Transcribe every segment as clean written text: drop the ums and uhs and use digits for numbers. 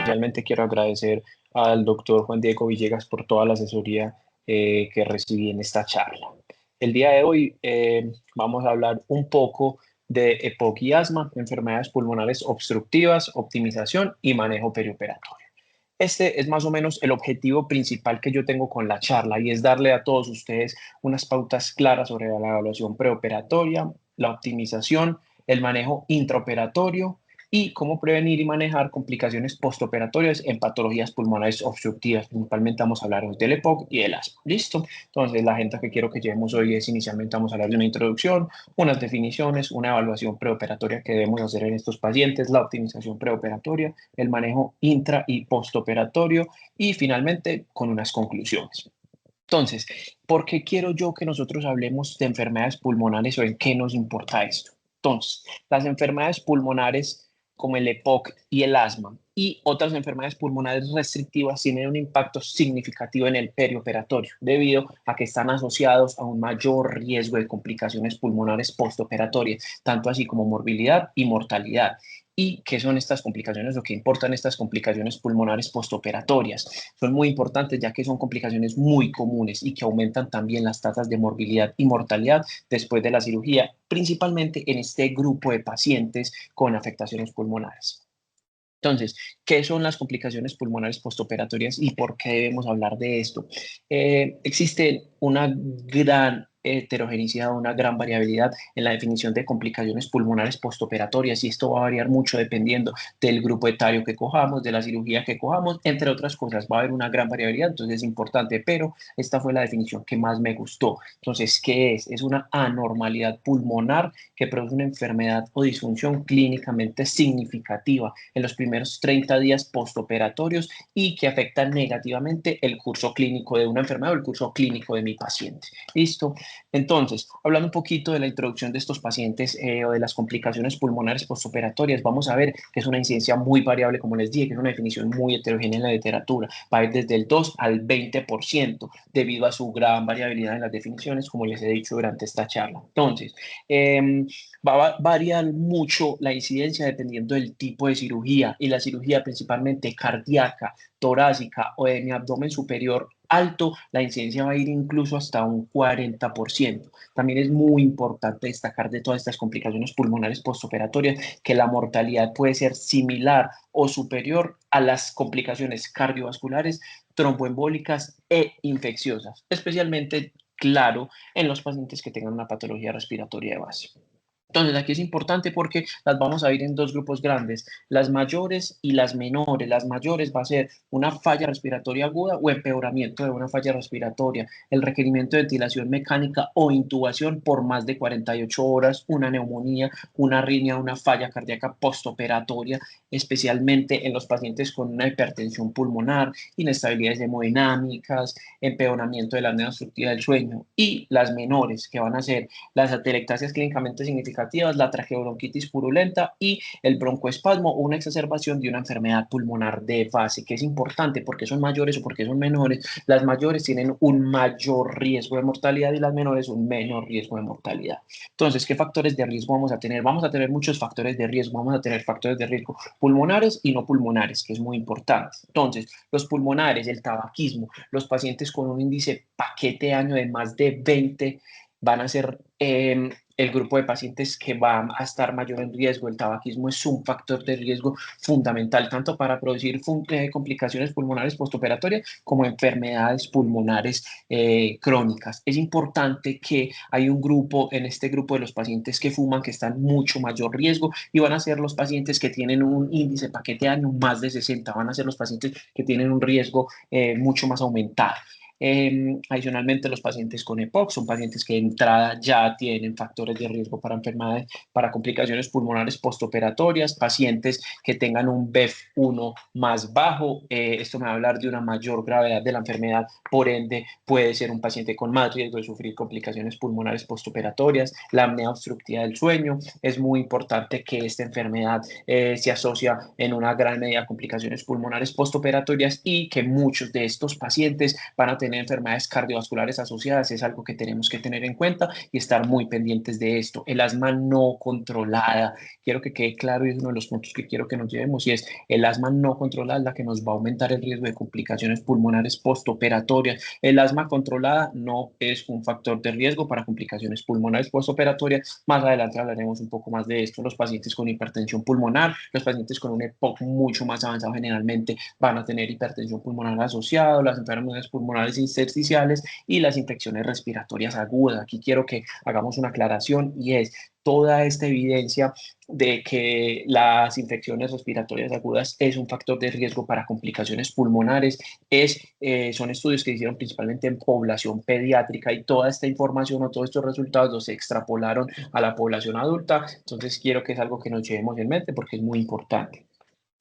Inicialmente quiero agradecer al doctor Juan Diego Villegas por toda la asesoría que recibí en esta charla. El día de hoy vamos a hablar un poco de EPOC y asma, enfermedades pulmonares obstructivas, optimización y manejo perioperatorio. Este es más o menos el objetivo principal que yo tengo con la charla y es darle a todos ustedes unas pautas claras sobre la evaluación preoperatoria, la optimización, el manejo intraoperatorio y cómo prevenir y manejar complicaciones postoperatorias en patologías pulmonares obstructivas. Principalmente vamos a hablar del EPOC y del asma. ¿Listo? Entonces, la agenda que quiero que llevemos hoy es inicialmente vamos a hablar de una introducción, unas definiciones, una evaluación preoperatoria que debemos hacer en estos pacientes, la optimización preoperatoria, el manejo intra y postoperatorio y finalmente con unas conclusiones. Entonces, ¿por qué quiero yo que nosotros hablemos de enfermedades pulmonares o en qué nos importa esto? Entonces, las enfermedades pulmonares como el EPOC y el asma y otras enfermedades pulmonares restrictivas tienen un impacto significativo en el perioperatorio debido a que están asociados a un mayor riesgo de complicaciones pulmonares postoperatorias, tanto así como morbilidad y mortalidad. ¿Y qué son estas complicaciones? Lo que importan estas complicaciones pulmonares postoperatorias. Son muy importantes ya que son complicaciones muy comunes y que aumentan también las tasas de morbilidad y mortalidad después de la cirugía, principalmente en este grupo de pacientes con afectaciones pulmonares. Entonces, ¿qué son las complicaciones pulmonares postoperatorias y por qué debemos hablar de esto? Existe una gran heterogeneidad, una gran variabilidad en la definición de complicaciones pulmonares postoperatorias y esto va a variar mucho dependiendo del grupo etario que cojamos, de la cirugía que cojamos, entre otras cosas. Va a haber una gran variabilidad, entonces es importante, pero esta fue la definición que más me gustó. Entonces, ¿qué es? Es una anormalidad pulmonar que produce una enfermedad o disfunción clínicamente significativa en los primeros 30 días postoperatorios y que afectan negativamente el curso clínico de una enfermedad o el curso clínico de mi paciente. ¿Listo? Entonces, hablando un poquito de la introducción de estos pacientes o de las complicaciones pulmonares postoperatorias, vamos a ver que es una incidencia muy variable, como les dije, que es una definición muy heterogénea en la literatura, va a ir desde el 2 al 20% debido a su gran variabilidad en las definiciones, como les he dicho durante esta charla. Entonces, va a variar mucho la incidencia dependiendo del tipo de cirugía y la cirugía principalmente cardíaca, torácica o de mi abdomen superior alto, la incidencia va a ir incluso hasta un 40%. También es muy importante destacar de todas estas complicaciones pulmonares postoperatorias que la mortalidad puede ser similar o superior a las complicaciones cardiovasculares, tromboembólicas e infecciosas, especialmente, claro, en los pacientes que tengan una patología respiratoria de base. Entonces, aquí es importante porque las vamos a ver en dos grupos grandes, las mayores y las menores. Las mayores va a ser una falla respiratoria aguda o empeoramiento de una falla respiratoria, el requerimiento de ventilación mecánica o intubación por más de 48 horas, una neumonía, una arritmia, una falla cardíaca postoperatoria, especialmente en los pacientes con una hipertensión pulmonar, inestabilidades hemodinámicas, empeoramiento de la apnea obstructiva del sueño. Y las menores, que van a ser las atelectasias clínicamente significativas, la traqueobronquitis purulenta y el broncoespasmo o una exacerbación de una enfermedad pulmonar de base, que es importante porque son mayores o porque son menores. Las mayores tienen un mayor riesgo de mortalidad y las menores un menor riesgo de mortalidad. Entonces, ¿qué factores de riesgo vamos a tener? Vamos a tener muchos factores de riesgo. Vamos a tener factores de riesgo pulmonares y no pulmonares, que es muy importante. Entonces, los pulmonares, el tabaquismo, los pacientes con un índice paquete año de más de 20 van a ser el grupo de pacientes que van a estar mayor en riesgo. El tabaquismo es un factor de riesgo fundamental tanto para producir complicaciones pulmonares postoperatorias como enfermedades pulmonares crónicas. Es importante que hay un grupo, en este grupo de los pacientes que fuman, que están mucho mayor riesgo y van a ser los pacientes que tienen un índice paquete año más de 60, van a ser los pacientes que tienen un riesgo mucho más aumentado. Adicionalmente, los pacientes con EPOC son pacientes que de entrada ya tienen factores de riesgo para enfermedades, para complicaciones pulmonares postoperatorias, pacientes que tengan un BEF1 más bajo. Esto me va a hablar de una mayor gravedad de la enfermedad, por ende puede ser un paciente con más riesgo de sufrir complicaciones pulmonares postoperatorias. La apnea obstructiva del sueño, es muy importante que esta enfermedad se asocia en una gran medida a complicaciones pulmonares postoperatorias y que muchos de estos pacientes van a tener tener enfermedades cardiovasculares asociadas es algo que tenemos que tener en cuenta y estar muy pendientes de esto. El asma no controlada, quiero que quede claro y es uno de los puntos que quiero que nos llevemos y es el asma no controlada es la que nos va a aumentar el riesgo de complicaciones pulmonares postoperatorias. El asma controlada no es un factor de riesgo para complicaciones pulmonares postoperatorias. Más adelante hablaremos un poco más de esto. Los pacientes con hipertensión pulmonar, los pacientes con un EPOC mucho más avanzado generalmente van a tener hipertensión pulmonar asociada, las enfermedades pulmonares intersticiales y las infecciones respiratorias agudas. Aquí quiero que hagamos una aclaración y es toda esta evidencia de que las infecciones respiratorias agudas es un factor de riesgo para complicaciones pulmonares. Son estudios que se hicieron principalmente en población pediátrica y toda esta información o todos estos resultados los extrapolaron a la población adulta. Entonces quiero que es algo que nos llevemos en mente porque es muy importante.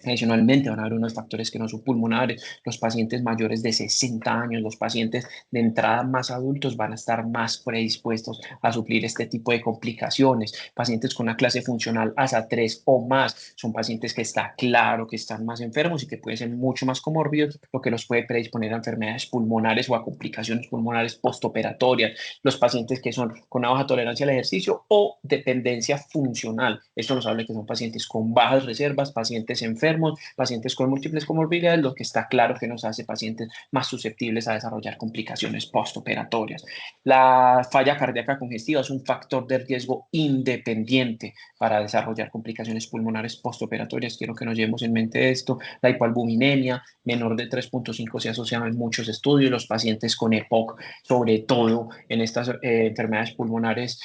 Adicionalmente, van a haber unos factores que no son pulmonares. Los pacientes mayores de 60 años, los pacientes de entrada más adultos van a estar más predispuestos a sufrir este tipo de complicaciones. Pacientes con una clase funcional ASA 3 o más son pacientes que está claro que están más enfermos y que pueden ser mucho más comórbidos, lo que los puede predisponer a enfermedades pulmonares o a complicaciones pulmonares postoperatorias. Los pacientes que son con una baja tolerancia al ejercicio o dependencia funcional. Esto nos habla que son pacientes con bajas reservas, pacientes enfermos, pacientes con múltiples comorbilidades, lo que está claro que nos hace pacientes más susceptibles a desarrollar complicaciones postoperatorias. La falla cardíaca congestiva es un factor de riesgo independiente para desarrollar complicaciones pulmonares postoperatorias. Quiero que nos llevemos en mente esto. La hipoalbuminemia menor de 3.5 se asocia en muchos estudios. Los pacientes con EPOC, sobre todo en estas enfermedades pulmonares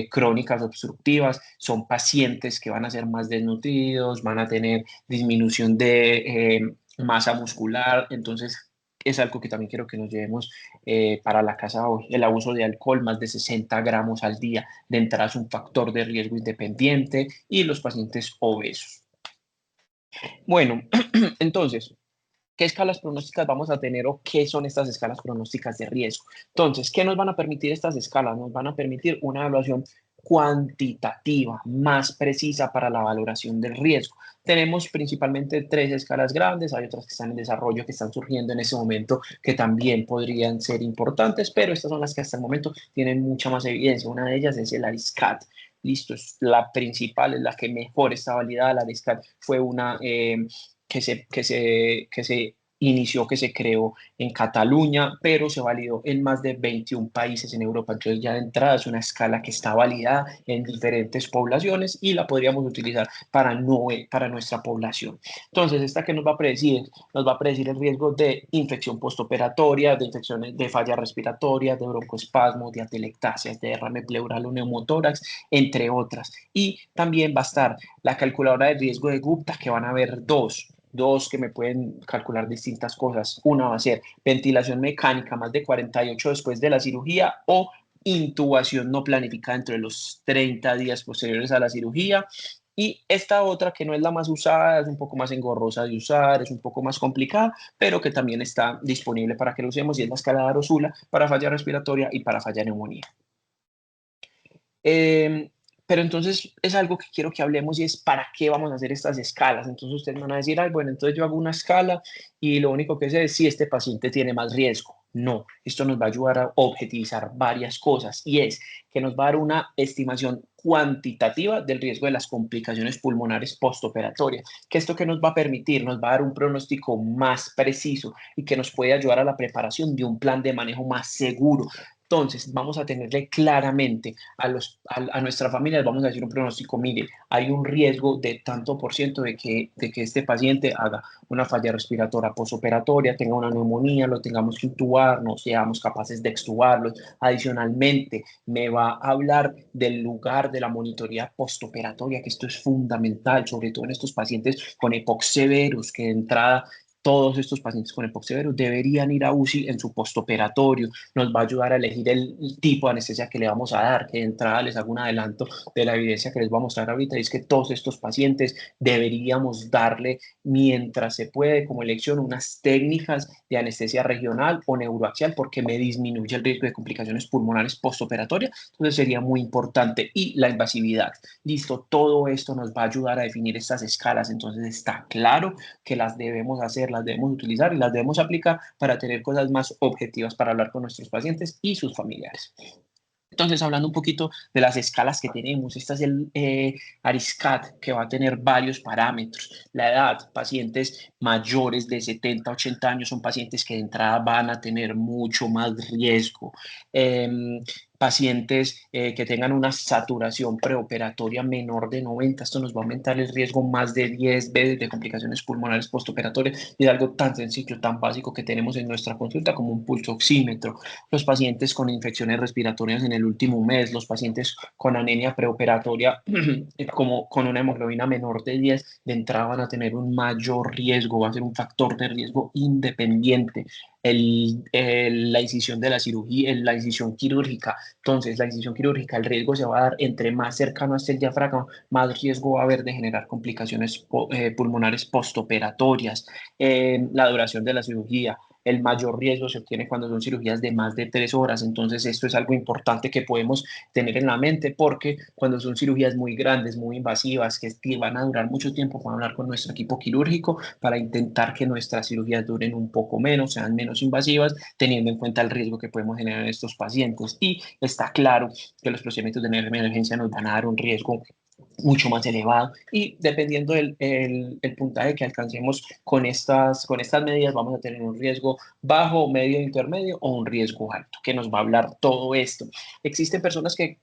crónicas obstructivas, son pacientes que van a ser más desnutridos, van a tener disminución de masa muscular. Entonces, es algo que también quiero que nos llevemos para la casa hoy. El abuso de alcohol, más de 60 gramos al día, de entrada es un factor de riesgo independiente y los pacientes obesos. Bueno, entonces, ¿qué escalas pronósticas vamos a tener o qué son estas escalas pronósticas de riesgo? Entonces, ¿qué nos van a permitir estas escalas? Nos van a permitir una evaluación cuantitativa, más precisa para la valoración del riesgo. Tenemos principalmente tres escalas grandes, hay otras que están en desarrollo, que están surgiendo en ese momento, que también podrían ser importantes, pero estas son las que hasta el momento tienen mucha más evidencia. Una de ellas es el ARISCAT. Listo, es la principal, es la que mejor está validada. La ARISCAT fue una que se inició, que se creó en Cataluña, pero se validó en más de 21 países en Europa. Entonces ya de entrada es una escala que está validada en diferentes poblaciones y la podríamos utilizar para nuestra población. Entonces, ¿esta que nos va a predecir? Nos va a predecir el riesgo de infección postoperatoria, de infecciones de falla respiratoria, de broncoespasmos, de atelectasias, de derrame pleural o neumotórax, entre otras. Y también va a estar la calculadora de riesgo de Gupta, que van a haber dos que me pueden calcular distintas cosas. Una va a ser ventilación mecánica más de 48 después de la cirugía o intubación no planificada entre los 30 días posteriores a la cirugía. Y esta otra, que no es la más usada, es un poco más engorrosa de usar, es un poco más complicada, pero que también está disponible para que lo usemos, y es la escala de Arosula para falla respiratoria y para falla neumonía. Eh, pero entonces es algo que quiero que hablemos y es para qué vamos a hacer estas escalas. Entonces ustedes van a decir, ay, bueno, entonces yo hago una escala y lo único que sé es si este paciente tiene más riesgo. No, esto nos va a ayudar a objetivizar varias cosas y es que nos va a dar una estimación cuantitativa del riesgo de las complicaciones pulmonares postoperatorias. Que esto que nos va a permitir, nos va a dar un pronóstico más preciso y que nos puede ayudar a la preparación de un plan de manejo más seguro. Entonces, vamos a tenerle claramente a nuestra familia, les vamos a decir un pronóstico, mire, hay un riesgo de tanto por ciento de que este paciente haga una falla respiratoria posoperatoria, tenga una neumonía, lo tengamos que intubar, no seamos capaces de extubarlo. Adicionalmente, me va a hablar del lugar de la monitoría postoperatoria, que esto es fundamental, sobre todo en estos pacientes con EPOC severos, que de entrada todos estos pacientes con EPOC severo deberían ir a UCI en su postoperatorio. Nos va a ayudar a elegir el tipo de anestesia que le vamos a dar, que de entrada les hago un adelanto de la evidencia que les voy a mostrar ahorita, y es que todos estos pacientes deberíamos darle, mientras se puede, como elección, unas técnicas de anestesia regional o neuroaxial, porque me disminuye el riesgo de complicaciones pulmonares postoperatorias. Entonces sería muy importante. Y la invasividad. Listo, todo esto nos va a ayudar a definir estas escalas. Entonces está claro que las debemos hacer las debemos utilizar y las debemos aplicar para tener cosas más objetivas para hablar con nuestros pacientes y sus familiares. Entonces, hablando un poquito de las escalas que tenemos, esta es el ARISCAT, que va a tener varios parámetros. La edad, pacientes mayores de 70, 80 años son pacientes que de entrada van a tener mucho más riesgo. Pacientes que tengan una saturación preoperatoria menor de 90, esto nos va a aumentar el riesgo más de 10 veces de complicaciones pulmonares postoperatorias, y es algo tan sencillo, tan básico que tenemos en nuestra consulta como un pulso oxímetro. Los pacientes con infecciones respiratorias en el último mes, los pacientes con anemia preoperatoria como con una hemoglobina menor de 10, de entrada van a tener un mayor riesgo, va a ser un factor de riesgo independiente. La incisión de la cirugía, la incisión quirúrgica. Entonces, la incisión quirúrgica, el riesgo se va a dar entre más cercano esté el diafragma, más riesgo va a haber de generar complicaciones pulmonares postoperatorias. La duración de la cirugía, el mayor riesgo se obtiene cuando son cirugías de más de 3 horas. Entonces, esto es algo importante que podemos tener en la mente, porque cuando son cirugías muy grandes, muy invasivas, que van a durar mucho tiempo, vamos a hablar con nuestro equipo quirúrgico para intentar que nuestras cirugías duren un poco menos, sean menos invasivas, teniendo en cuenta el riesgo que podemos generar en estos pacientes. Y está claro que los procedimientos de emergencia nos van a dar un riesgo mucho más elevado, y dependiendo del puntaje que alcancemos con estas medidas, vamos a tener un riesgo bajo, medio, intermedio o un riesgo alto, que nos va a hablar todo esto. Existen personas que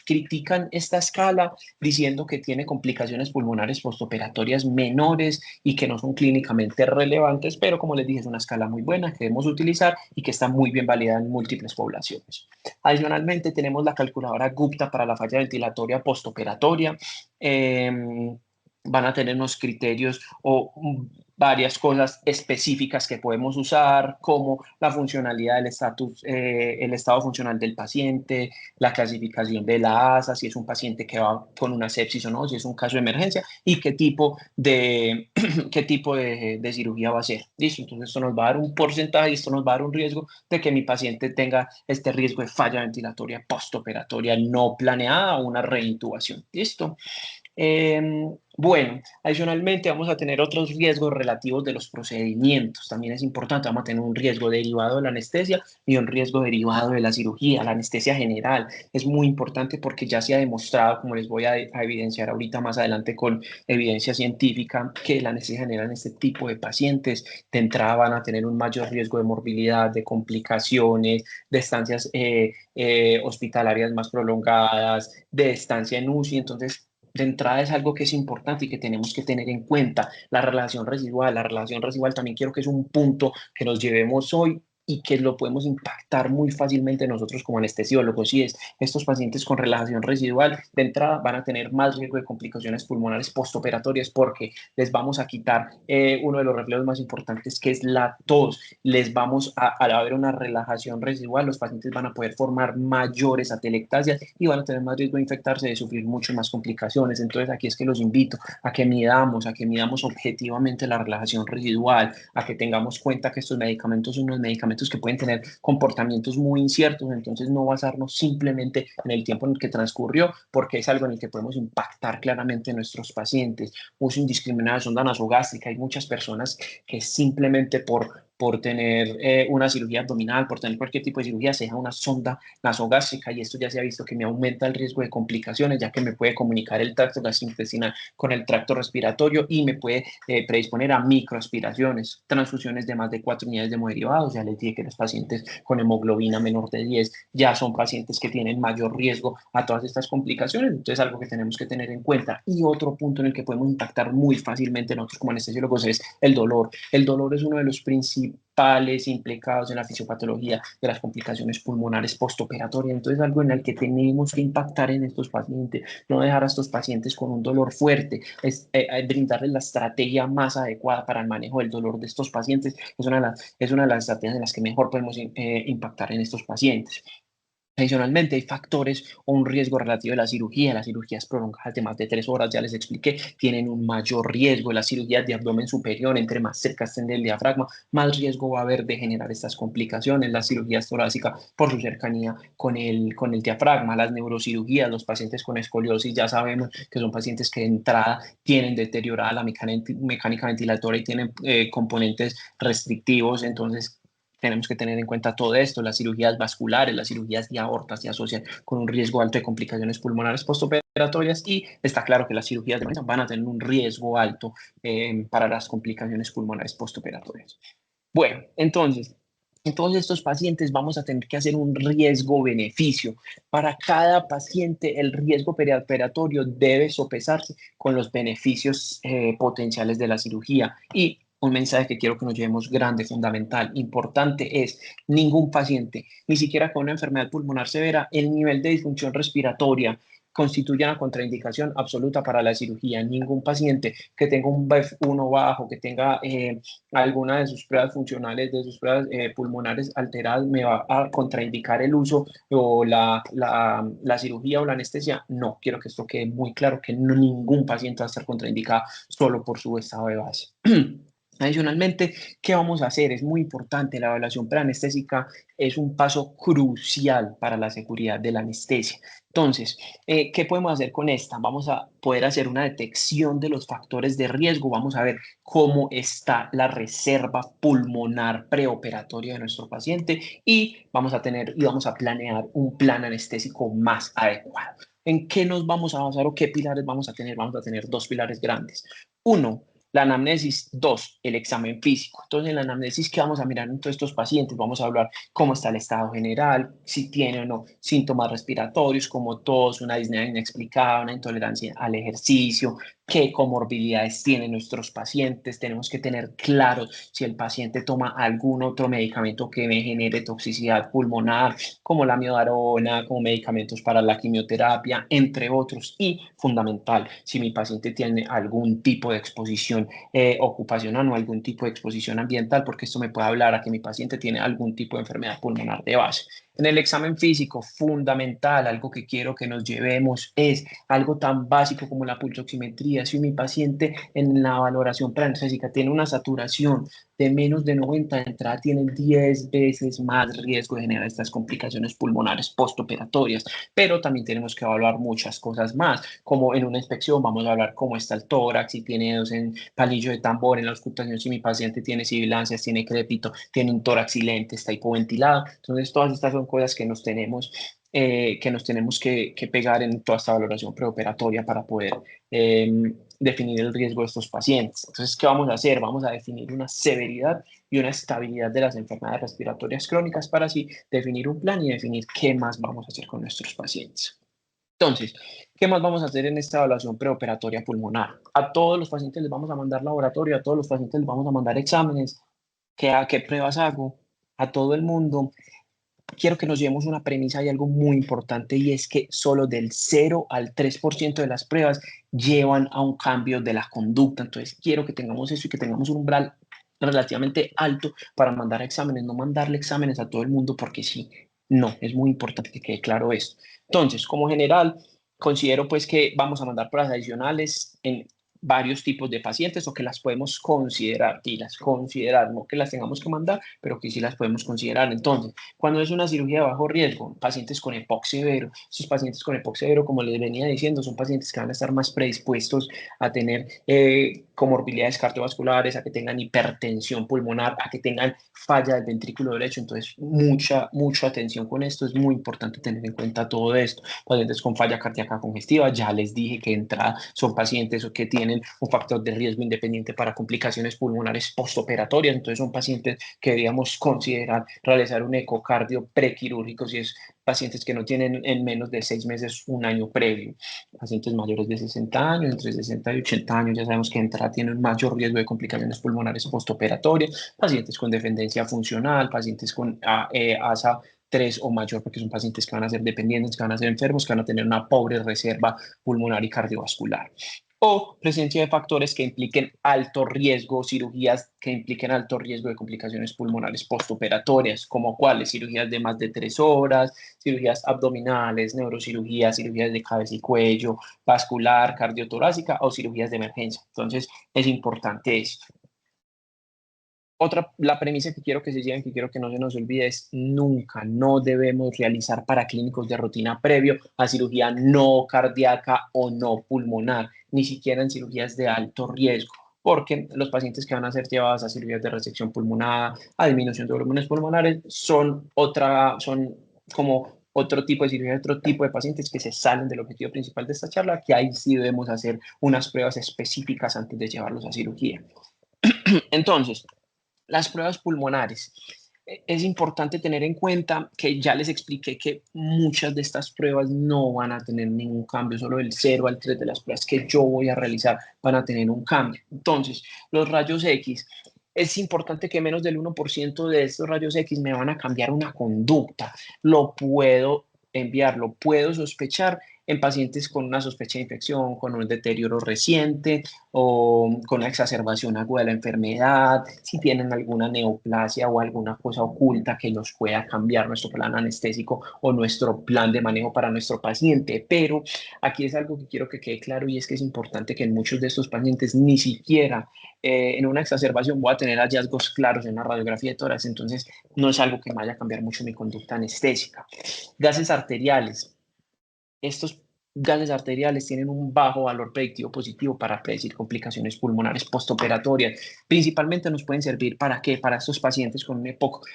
critican esta escala diciendo que tiene complicaciones pulmonares postoperatorias menores y que no son clínicamente relevantes, pero como les dije, es una escala muy buena que debemos utilizar y que está muy bien validada en múltiples poblaciones. Adicionalmente, tenemos la calculadora Gupta para la falla ventilatoria postoperatoria. Van a tener unos criterios o varias cosas específicas que podemos usar, como la funcionalidad del estatus, el estado funcional del paciente, la clasificación de la ASA, si es un paciente que va con una sepsis o no, si es un caso de emergencia, y qué tipo de, qué tipo de cirugía va a ser. ¿Listo? Entonces, esto nos va a dar un porcentaje y esto nos va a dar un riesgo de que mi paciente tenga este riesgo de falla ventilatoria postoperatoria no planeada o una reintubación. ¿Listo? Bueno, adicionalmente vamos a tener otros riesgos relativos de los procedimientos. También es importante, vamos a tener un riesgo derivado de la anestesia y un riesgo derivado de la cirugía. La anestesia general es muy importante porque ya se ha demostrado, como les voy a evidenciar ahorita más adelante con evidencia científica, que la anestesia general en este tipo de pacientes de entrada van a tener un mayor riesgo de morbilidad, de complicaciones, de estancias hospitalarias más prolongadas, de estancia en UCI. Entonces, de entrada es algo que es importante y que tenemos que tener en cuenta. La relación residual también quiero que es un punto que nos llevemos hoy y que lo podemos impactar muy fácilmente nosotros como anestesiólogos. Y es, estos pacientes con relajación residual de entrada van a tener más riesgo de complicaciones pulmonares postoperatorias, porque les vamos a quitar uno de los reflejos más importantes, que es la tos. Les vamos al haber una relajación residual, los pacientes van a poder formar mayores atelectasias y van a tener más riesgo de infectarse, de sufrir muchas más complicaciones. Entonces, aquí es que los invito a que midamos objetivamente la relajación residual, a que tengamos cuenta que estos medicamentos son unos medicamentos que pueden tener comportamientos muy inciertos. Entonces, no basarnos simplemente en el tiempo en el que transcurrió, porque es algo en el que podemos impactar claramente a nuestros pacientes. Uso indiscriminado de sonda nasogástrica. Hay muchas personas que simplemente por tener una cirugía abdominal, por tener cualquier tipo de cirugía, se deja una sonda nasogástrica, y esto ya se ha visto que me aumenta el riesgo de complicaciones, ya que me puede comunicar el tracto gastrointestinal con el tracto respiratorio y me puede predisponer a microaspiraciones, transfusiones de más de 4 unidades de hemoderivados. Ya les dije que los pacientes con hemoglobina menor de 10 ya son pacientes que tienen mayor riesgo a todas estas complicaciones. Entonces, algo que tenemos que tener en cuenta. Y otro punto en el que podemos impactar muy fácilmente nosotros como anestesiólogos es el dolor. El dolor es uno de los principales implicados en la fisiopatología de las complicaciones pulmonares postoperatorias. Entonces, algo en el que tenemos que impactar en estos pacientes, no dejar a estos pacientes con un dolor fuerte, es brindarles la estrategia más adecuada para el manejo del dolor de estos pacientes. Es una de las estrategias en las que mejor podemos impactar en estos pacientes. Adicionalmente, hay factores o un riesgo relativo de la cirugía. Las cirugías prolongadas de más de 3 horas, ya les expliqué, tienen un mayor riesgo. Las cirugías de abdomen superior, entre más cerca estén del diafragma, más riesgo va a haber de generar estas complicaciones. Las cirugías torácicas, por su cercanía con el diafragma. Las neurocirugías, los pacientes con escoliosis, ya sabemos que son pacientes que de entrada tienen deteriorada la mecánica ventilatoria y tienen componentes restrictivos. Entonces, tenemos que tener en cuenta todo esto. Las cirugías vasculares, las cirugías de aorta se asocian con un riesgo alto de complicaciones pulmonares postoperatorias, y está claro que las cirugías de emergencia van a tener un riesgo alto para las complicaciones pulmonares postoperatorias. Bueno, entonces, en todos estos pacientes vamos a tener que hacer un riesgo-beneficio. Para cada paciente, el riesgo perioperatorio debe sopesarse con los beneficios potenciales de la cirugía. Y un mensaje que quiero que nos llevemos grande, fundamental, importante es: ningún paciente, ni siquiera con una enfermedad pulmonar severa, el nivel de disfunción respiratoria constituye una contraindicación absoluta para la cirugía. Ningún paciente que tenga un BEF1 bajo, que tenga alguna de sus pruebas funcionales, de sus pruebas pulmonares alteradas, me va a contraindicar el uso o la cirugía o la anestesia. No, quiero que esto quede muy claro, que no, ningún paciente va a estar contraindicado solo por su estado de base. Adicionalmente, ¿qué vamos a hacer? Es muy importante, la evaluación preanestésica es un paso crucial para la seguridad de la anestesia. Entonces, ¿qué podemos hacer con esta? Vamos a poder hacer una detección de los factores de riesgo, vamos a ver cómo está la reserva pulmonar preoperatoria de nuestro paciente, y vamos a planear un plan anestésico más adecuado. ¿En qué nos vamos a basar o qué pilares vamos a tener? Vamos a tener dos pilares grandes. Uno, la anamnesis. Dos, el examen físico. Entonces, en la anamnesis, ¿qué vamos a mirar en todos estos pacientes? Vamos a hablar cómo está el estado general, si tiene o no síntomas respiratorios como tos, una disnea inexplicada, una intolerancia al ejercicio, qué comorbilidades tienen nuestros pacientes. Tenemos que tener claro si el paciente toma algún otro medicamento que me genere toxicidad pulmonar, como la miodarona, como medicamentos para la quimioterapia, entre otros. Y fundamental, si mi paciente tiene algún tipo de exposición ocupacional o algún tipo de exposición ambiental, porque esto me puede hablar a que mi paciente tiene algún tipo de enfermedad pulmonar de base. En el examen físico, fundamental, algo que quiero que nos llevemos es algo tan básico como la pulsoximetría. Si mi paciente en la valoración preanestésica tiene una saturación de menos de 90, de entrada tiene 10 veces más riesgo de generar estas complicaciones pulmonares postoperatorias. Pero también tenemos que evaluar muchas cosas más, como en una inspección vamos a hablar cómo está el tórax, si tiene dedos en palillo de tambor, en la auscultación si mi paciente tiene sibilancias, tiene crépito, tiene un tórax silente, está hipoventilado. Entonces, todas estas son cosas que nos tenemos que pegar en toda esta valoración preoperatoria para poder eh, definir el riesgo de estos pacientes. Entonces, ¿qué vamos a hacer? Vamos a definir una severidad y una estabilidad de las enfermedades respiratorias crónicas para así definir un plan y definir qué más vamos a hacer con nuestros pacientes. Entonces, ¿qué más vamos a hacer en esta evaluación preoperatoria pulmonar? A todos los pacientes les vamos a mandar laboratorio, a todos los pacientes les vamos a mandar exámenes. ¿Qué pruebas hago? A todo el mundo. Quiero que nos llevemos una premisa y algo muy importante, y es que solo del 0 al 3% de las pruebas llevan a un cambio de la conducta. Entonces, quiero que tengamos eso y que tengamos un umbral relativamente alto para mandar exámenes, no mandarle exámenes a todo el mundo porque sí, no, es muy importante que quede claro esto. Entonces, como general, considero pues que vamos a mandar pruebas adicionales en varios tipos de pacientes, o que las podemos considerar, y las considerar, no que las tengamos que mandar, pero que sí las podemos considerar. Entonces, cuando es una cirugía de bajo riesgo, pacientes con EPOC severo, esos pacientes con EPOC severo, como les venía diciendo, son pacientes que van a estar más predispuestos a tener comorbilidades cardiovasculares, a que tengan hipertensión pulmonar, a que tengan falla del ventrículo derecho. Entonces, mucha atención con esto. Es muy importante tener en cuenta todo esto. Pacientes con falla cardíaca congestiva, ya les dije que entrada son pacientes o que tienen un factor de riesgo independiente para complicaciones pulmonares postoperatorias. Entonces, son pacientes que deberíamos considerar realizar un ecocardio prequirúrgico si es pacientes que no tienen en menos de 6 meses un año previo. Pacientes mayores de 60 años, entre 60 y 80 años, ya sabemos que entrada tienen mayor riesgo de complicaciones pulmonares postoperatorias. Pacientes con dependencia funcional, pacientes con ASA 3 o mayor, porque son pacientes que van a ser dependientes, que van a ser enfermos, que van a tener una pobre reserva pulmonar y cardiovascular. o presencia de factores que impliquen alto riesgo, cirugías que impliquen alto riesgo de complicaciones pulmonares postoperatorias, como cuáles, cirugías de más de 3 horas, cirugías abdominales, neurocirugías, cirugías de cabeza y cuello, vascular, cardiotorácica o cirugías de emergencia. Entonces, es importante esto. La premisa que quiero que se lleven, que quiero que no se nos olvide, es nunca, no debemos realizar paraclínicos de rutina previo a cirugía no cardíaca o no pulmonar, ni siquiera en cirugías de alto riesgo, porque los pacientes que van a ser llevados a cirugías de resección pulmonar, a disminución de volúmenes pulmonares, son como otro tipo de cirugía, otro tipo de pacientes que se salen del objetivo principal de esta charla, que ahí sí debemos hacer unas pruebas específicas antes de llevarlos a cirugía. Entonces, las pruebas pulmonares. Es importante tener en cuenta que ya les expliqué que muchas de estas pruebas no van a tener ningún cambio, solo el 0 al 3 de las pruebas que yo voy a realizar van a tener un cambio. Entonces, los rayos X, es importante que menos del 1% de estos rayos X me van a cambiar una conducta. Lo puedo enviar, lo puedo sospechar en pacientes con una sospecha de infección, con un deterioro reciente, o con una exacerbación aguda de la enfermedad, si tienen alguna neoplasia o alguna cosa oculta que nos pueda cambiar nuestro plan anestésico o nuestro plan de manejo para nuestro paciente. Pero aquí es algo que quiero que quede claro y es que es importante que en muchos de estos pacientes ni siquiera en una exacerbación voy a tener hallazgos claros en una radiografía de tórax, entonces no es algo que me vaya a cambiar mucho mi conducta anestésica. Gases arteriales. Estos gases arteriales tienen un bajo valor predictivo positivo para predecir complicaciones pulmonares postoperatorias. Principalmente nos pueden servir para qué? Para estos pacientes con un EPOC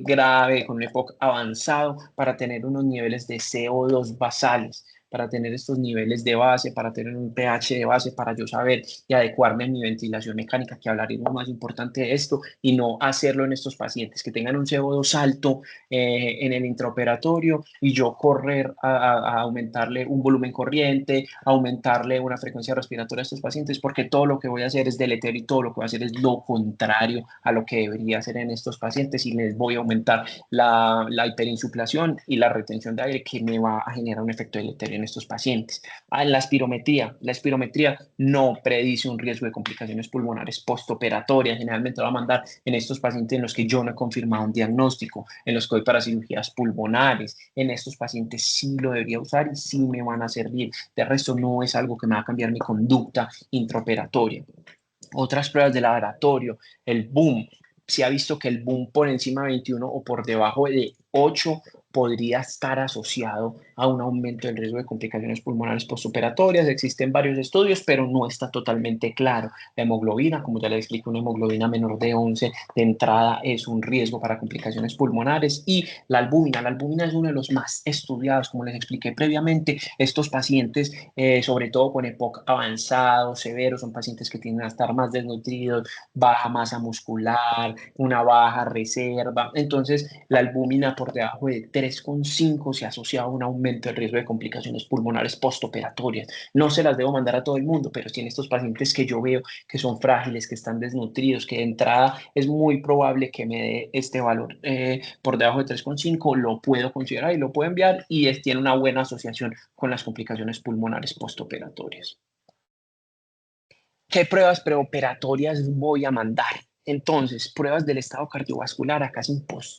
grave, con un EPOC avanzado, para tener unos niveles de CO2 basales, para tener estos niveles de base, para tener un pH de base, para yo saber y adecuarme a mi ventilación mecánica, que hablaremos más importante de esto, y no hacerlo en estos pacientes que tengan un CO2 alto en el intraoperatorio y yo correr a aumentarle un volumen corriente, aumentarle una frecuencia respiratoria a estos pacientes, porque todo lo que voy a hacer es deleterio y todo lo que voy a hacer es lo contrario a lo que debería hacer en estos pacientes y les voy a aumentar la hiperinsuflación y la retención de aire que me va a generar un efecto deleterio en estos pacientes. La espirometría no predice un riesgo de complicaciones pulmonares postooperatorias. Generalmente lo va a mandar en estos pacientes en los que yo no he confirmado un diagnóstico, en los que voy para cirugías pulmonares. En estos pacientes sí lo debería usar y sí me van a servir. De resto, no es algo que me va a cambiar mi conducta intraoperatoria. Otras pruebas de laboratorio, el boom. Se ha visto que el boom por encima de 21 o por debajo de 8 podría estar asociado a un aumento del riesgo de complicaciones pulmonares postoperatorias. Existen varios estudios, pero no está totalmente claro. La hemoglobina, como ya les expliqué, una hemoglobina menor de 11 de entrada es un riesgo para complicaciones pulmonares. Y la albúmina es uno de los más estudiados, como les expliqué previamente. Estos pacientes, sobre todo con EPOC avanzado, severo, son pacientes que tienden a estar más desnutridos, baja masa muscular, una baja reserva. Entonces, la albúmina por debajo de 3,5 se asocia a un aumento del riesgo de complicaciones pulmonares postoperatorias. No se las debo mandar a todo el mundo, pero sí en estos pacientes que yo veo que son frágiles, que están desnutridos, que de entrada es muy probable que me dé este valor por debajo de 3,5, lo puedo considerar y lo puedo enviar y tiene una buena asociación con las complicaciones pulmonares postoperatorias. ¿Qué pruebas preoperatorias voy a mandar? Entonces, pruebas del estado cardiovascular, acá es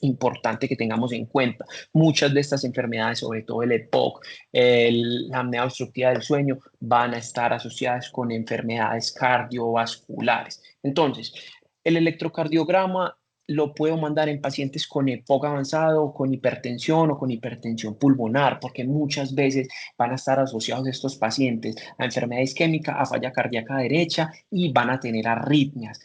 importante que tengamos en cuenta. Muchas de estas enfermedades, sobre todo el EPOC, la apnea obstructiva del sueño, van a estar asociadas con enfermedades cardiovasculares. Entonces, el electrocardiograma lo puedo mandar en pacientes con EPOC avanzado, con hipertensión o con hipertensión pulmonar, porque muchas veces van a estar asociados estos pacientes a enfermedad isquémica, a falla cardíaca derecha y van a tener arritmias.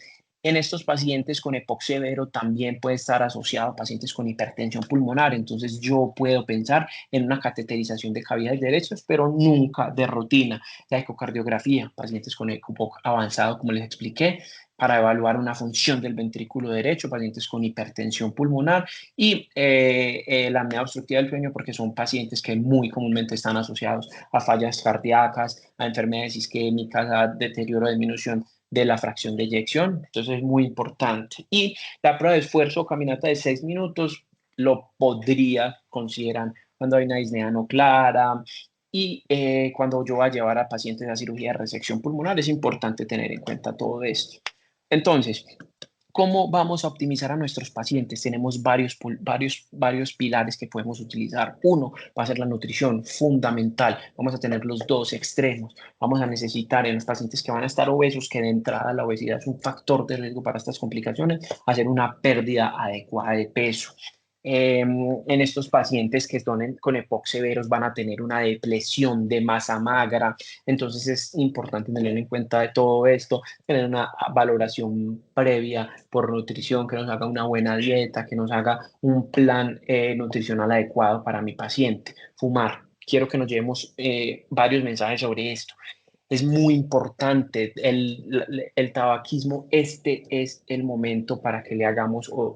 En estos pacientes con EPOC severo también puede estar asociado a pacientes con hipertensión pulmonar. Entonces yo puedo pensar en una cateterización de cavidades derechas, pero nunca de rutina. La ecocardiografía, pacientes con EPOC avanzado, como les expliqué, para evaluar una función del ventrículo derecho, pacientes con hipertensión pulmonar y la apnea obstructiva del sueño, porque son pacientes que muy comúnmente están asociados a fallas cardíacas, a enfermedades isquémicas, a deterioro o disminución de la fracción de eyección. Entonces es muy importante. Y la prueba de esfuerzo o caminata de 6 minutos lo podría considerar cuando hay una disnea no clara Y cuando yo voy a llevar a pacientes a cirugía de resección pulmonar, es importante tener en cuenta todo esto. Entonces, ¿cómo vamos a optimizar a nuestros pacientes? Tenemos varios pilares que podemos utilizar. Uno va a ser la nutrición, fundamental. Vamos a tener los dos extremos. Vamos a necesitar en los pacientes que van a estar obesos, que de entrada la obesidad es un factor de riesgo para estas complicaciones, hacer una pérdida adecuada de peso. En estos pacientes que están con EPOC severos van a tener una depresión de masa magra, entonces es importante tener en cuenta de todo esto, tener una valoración previa por nutrición, que nos haga una buena dieta, que nos haga un plan nutricional adecuado para mi paciente. Fumar. Quiero que nos llevemos varios mensajes sobre esto. Es muy importante el tabaquismo. Este es el momento para que le hagamos o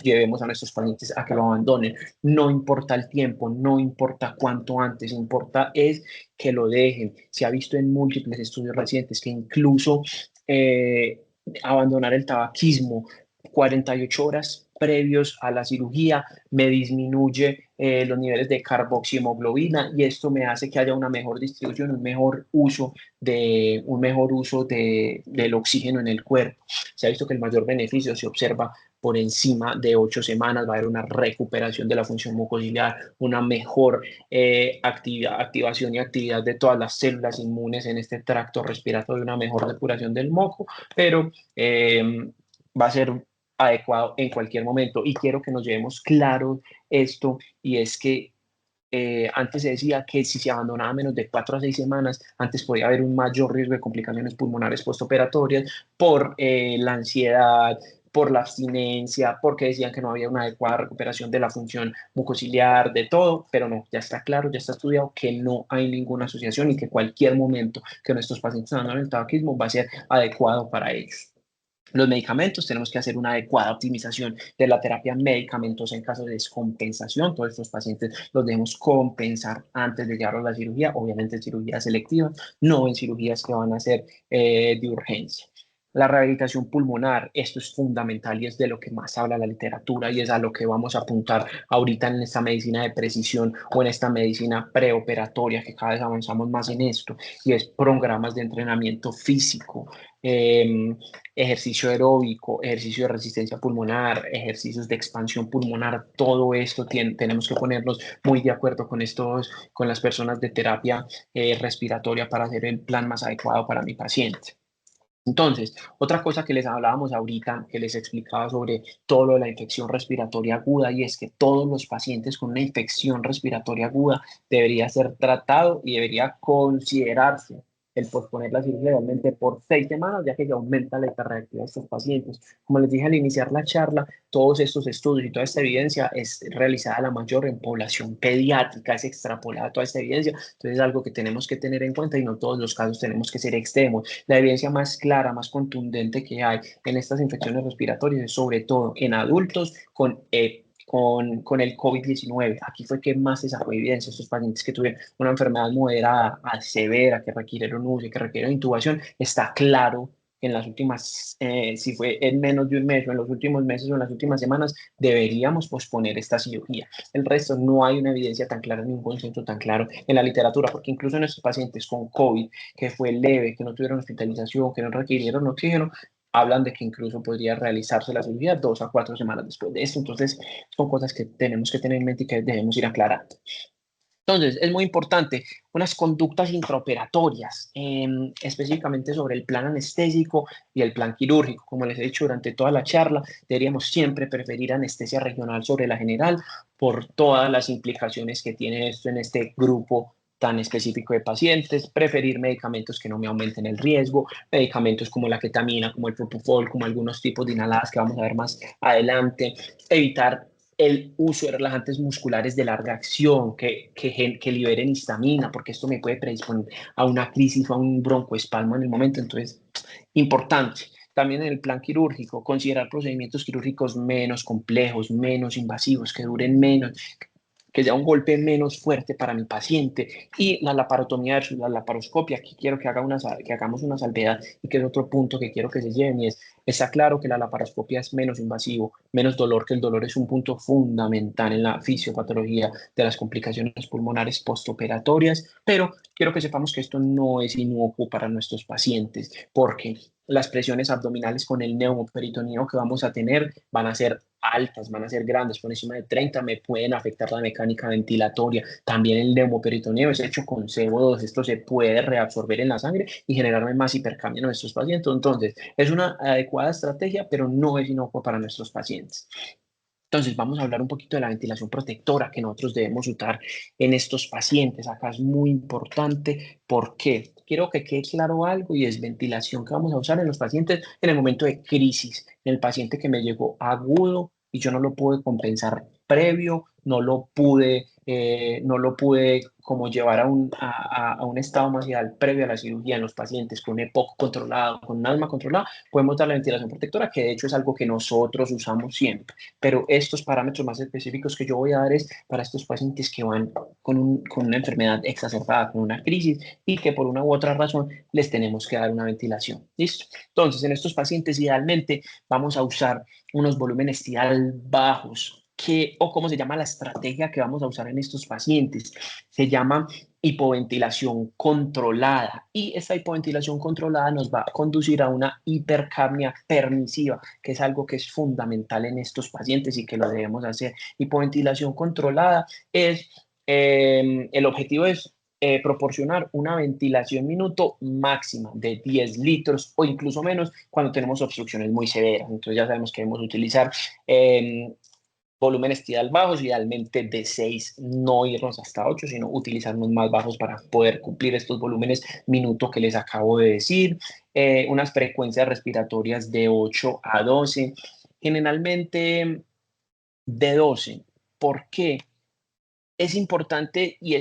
llevemos a nuestros pacientes a que lo abandonen. No importa el tiempo, no importa cuánto antes, importa es que lo dejen. Se ha visto en múltiples estudios recientes que incluso eh, abandonar el tabaquismo 48 horas previos a la cirugía me disminuye los niveles de carboxihemoglobina y esto me hace que haya una mejor distribución, un mejor uso del oxígeno en el cuerpo. Se ha visto que el mayor beneficio se observa por encima de 8 semanas, va a haber una recuperación de la función mucociliar, una mejor activación y actividad de todas las células inmunes en este tracto respiratorio, una mejor depuración del moco, pero va a ser adecuado en cualquier momento. Y quiero que nos llevemos claro esto, y es que antes se decía que si se abandonaba menos de 4 a 6 semanas, antes podía haber un mayor riesgo de complicaciones pulmonares postoperatorias por la ansiedad, por la abstinencia, porque decían que no había una adecuada recuperación de la función mucociliar, de todo, pero no, ya está claro, ya está estudiado que no hay ninguna asociación y que cualquier momento que nuestros pacientes abandonen el tabaquismo va a ser adecuado para ellos. Los medicamentos, tenemos que hacer una adecuada optimización de la terapia medicamentosa en caso de descompensación. Todos estos pacientes los debemos compensar antes de llevarlos a la cirugía, obviamente en cirugías selectivas, no en cirugías que van a ser de urgencia. La rehabilitación pulmonar, esto es fundamental y es de lo que más habla la literatura y es a lo que vamos a apuntar ahorita en esta medicina de precisión o en esta medicina preoperatoria, que cada vez avanzamos más en esto, y es programas de entrenamiento físico, ejercicio aeróbico, ejercicio de resistencia pulmonar, ejercicios de expansión pulmonar. Todo esto tenemos que ponernos muy de acuerdo con las personas de terapia respiratoria para hacer el plan más adecuado para mi paciente. Entonces, otra cosa que les hablábamos ahorita, que les explicaba sobre todo lo de la infección respiratoria aguda, y es que todos los pacientes con una infección respiratoria aguda debería ser tratado y debería considerarse el posponer la cirugía realmente por 6 semanas, ya que ya aumenta la hiperreactividad de estos pacientes. Como les dije al iniciar la charla, todos estos estudios y toda esta evidencia es realizada la mayor en población pediátrica, es extrapolada toda esta evidencia, entonces es algo que tenemos que tener en cuenta y no todos los casos tenemos que ser extremos. La evidencia más clara, más contundente que hay en estas infecciones respiratorias es sobre todo en adultos con el COVID-19. Aquí fue que más se sacó evidencia. Estos pacientes que tuvieron una enfermedad moderada a severa, que requirieron UCI, que requirieron intubación, está claro en las últimas, si fue en menos de un mes o en los últimos meses o en las últimas semanas, deberíamos posponer esta cirugía. El resto no hay una evidencia tan clara ni un consenso tan claro en la literatura, porque incluso en estos pacientes con COVID, que fue leve, que no tuvieron hospitalización, que no requirieron oxígeno, hablan de que incluso podría realizarse la cirugía 2 a 4 semanas después de esto. Entonces, son cosas que tenemos que tener en mente y que debemos ir aclarando. Entonces, es muy importante unas conductas intraoperatorias, específicamente sobre el plan anestésico y el plan quirúrgico. Como les he dicho durante toda la charla, deberíamos siempre preferir anestesia regional sobre la general por todas las implicaciones que tiene esto en este grupo tan específico de pacientes, preferir medicamentos que no me aumenten el riesgo, medicamentos como la ketamina, como el propofol, como algunos tipos de inhaladas que vamos a ver más adelante, evitar el uso de relajantes musculares de larga acción que liberen histamina, porque esto me puede predisponer a una crisis o a un broncoespasmo en el momento. Entonces, importante. También en el plan quirúrgico, considerar procedimientos quirúrgicos menos complejos, menos invasivos, que duren menos, que sea un golpe menos fuerte para mi paciente. Y la laparotomía versus la laparoscopia, aquí quiero que hagamos una salvedad y que es otro punto que quiero que se lleven y es, está claro que la laparoscopia es menos invasivo, menos dolor, que el dolor es un punto fundamental en la fisiopatología de las complicaciones pulmonares postoperatorias, pero quiero que sepamos que esto no es inocuo para nuestros pacientes, porque las presiones abdominales con el neumoperitoneo que vamos a tener van a ser altas, van a ser grandes, por encima de 30 me pueden afectar la mecánica ventilatoria. También el neumoperitoneo es hecho con CO2, esto se puede reabsorber en la sangre y generarme más hipercambio en nuestros pacientes. Entonces, es una adecuada estrategia, pero no es inocua para nuestros pacientes. Entonces, vamos a hablar un poquito de la ventilación protectora que nosotros debemos usar en estos pacientes. Acá es muy importante. ¿Por qué? Quiero que quede claro algo y es ventilación que vamos a usar en los pacientes en el momento de crisis, en el paciente que me llegó agudo y yo no lo pude compensar previo, no lo pude como llevar a un estado más ideal previo a la cirugía en los pacientes con EPOC controlado, con un asma controlada, podemos dar la ventilación protectora, que de hecho es algo que nosotros usamos siempre. Pero estos parámetros más específicos que yo voy a dar es para estos pacientes que van con una enfermedad exacerbada, con una crisis y que por una u otra razón les tenemos que dar una ventilación. ¿Listo? Entonces, en estos pacientes idealmente vamos a usar unos volúmenes tidal bajos. O cómo se llama la estrategia que vamos a usar en estos pacientes. Se llama hipoventilación controlada y esta hipoventilación controlada nos va a conducir a una hipercapnia permisiva, que es algo que es fundamental en estos pacientes y que lo debemos hacer. Hipoventilación controlada es, el objetivo es proporcionar una ventilación minuto máxima de 10 litros o incluso menos cuando tenemos obstrucciones muy severas. Entonces ya sabemos que debemos utilizar volúmenes tidal bajos, idealmente de 6, no irnos hasta 8, sino utilizarnos más bajos para poder cumplir estos volúmenes minuto que les acabo de decir. Unas frecuencias respiratorias de 8 a 12, generalmente de 12. ¿Por qué? Es importante y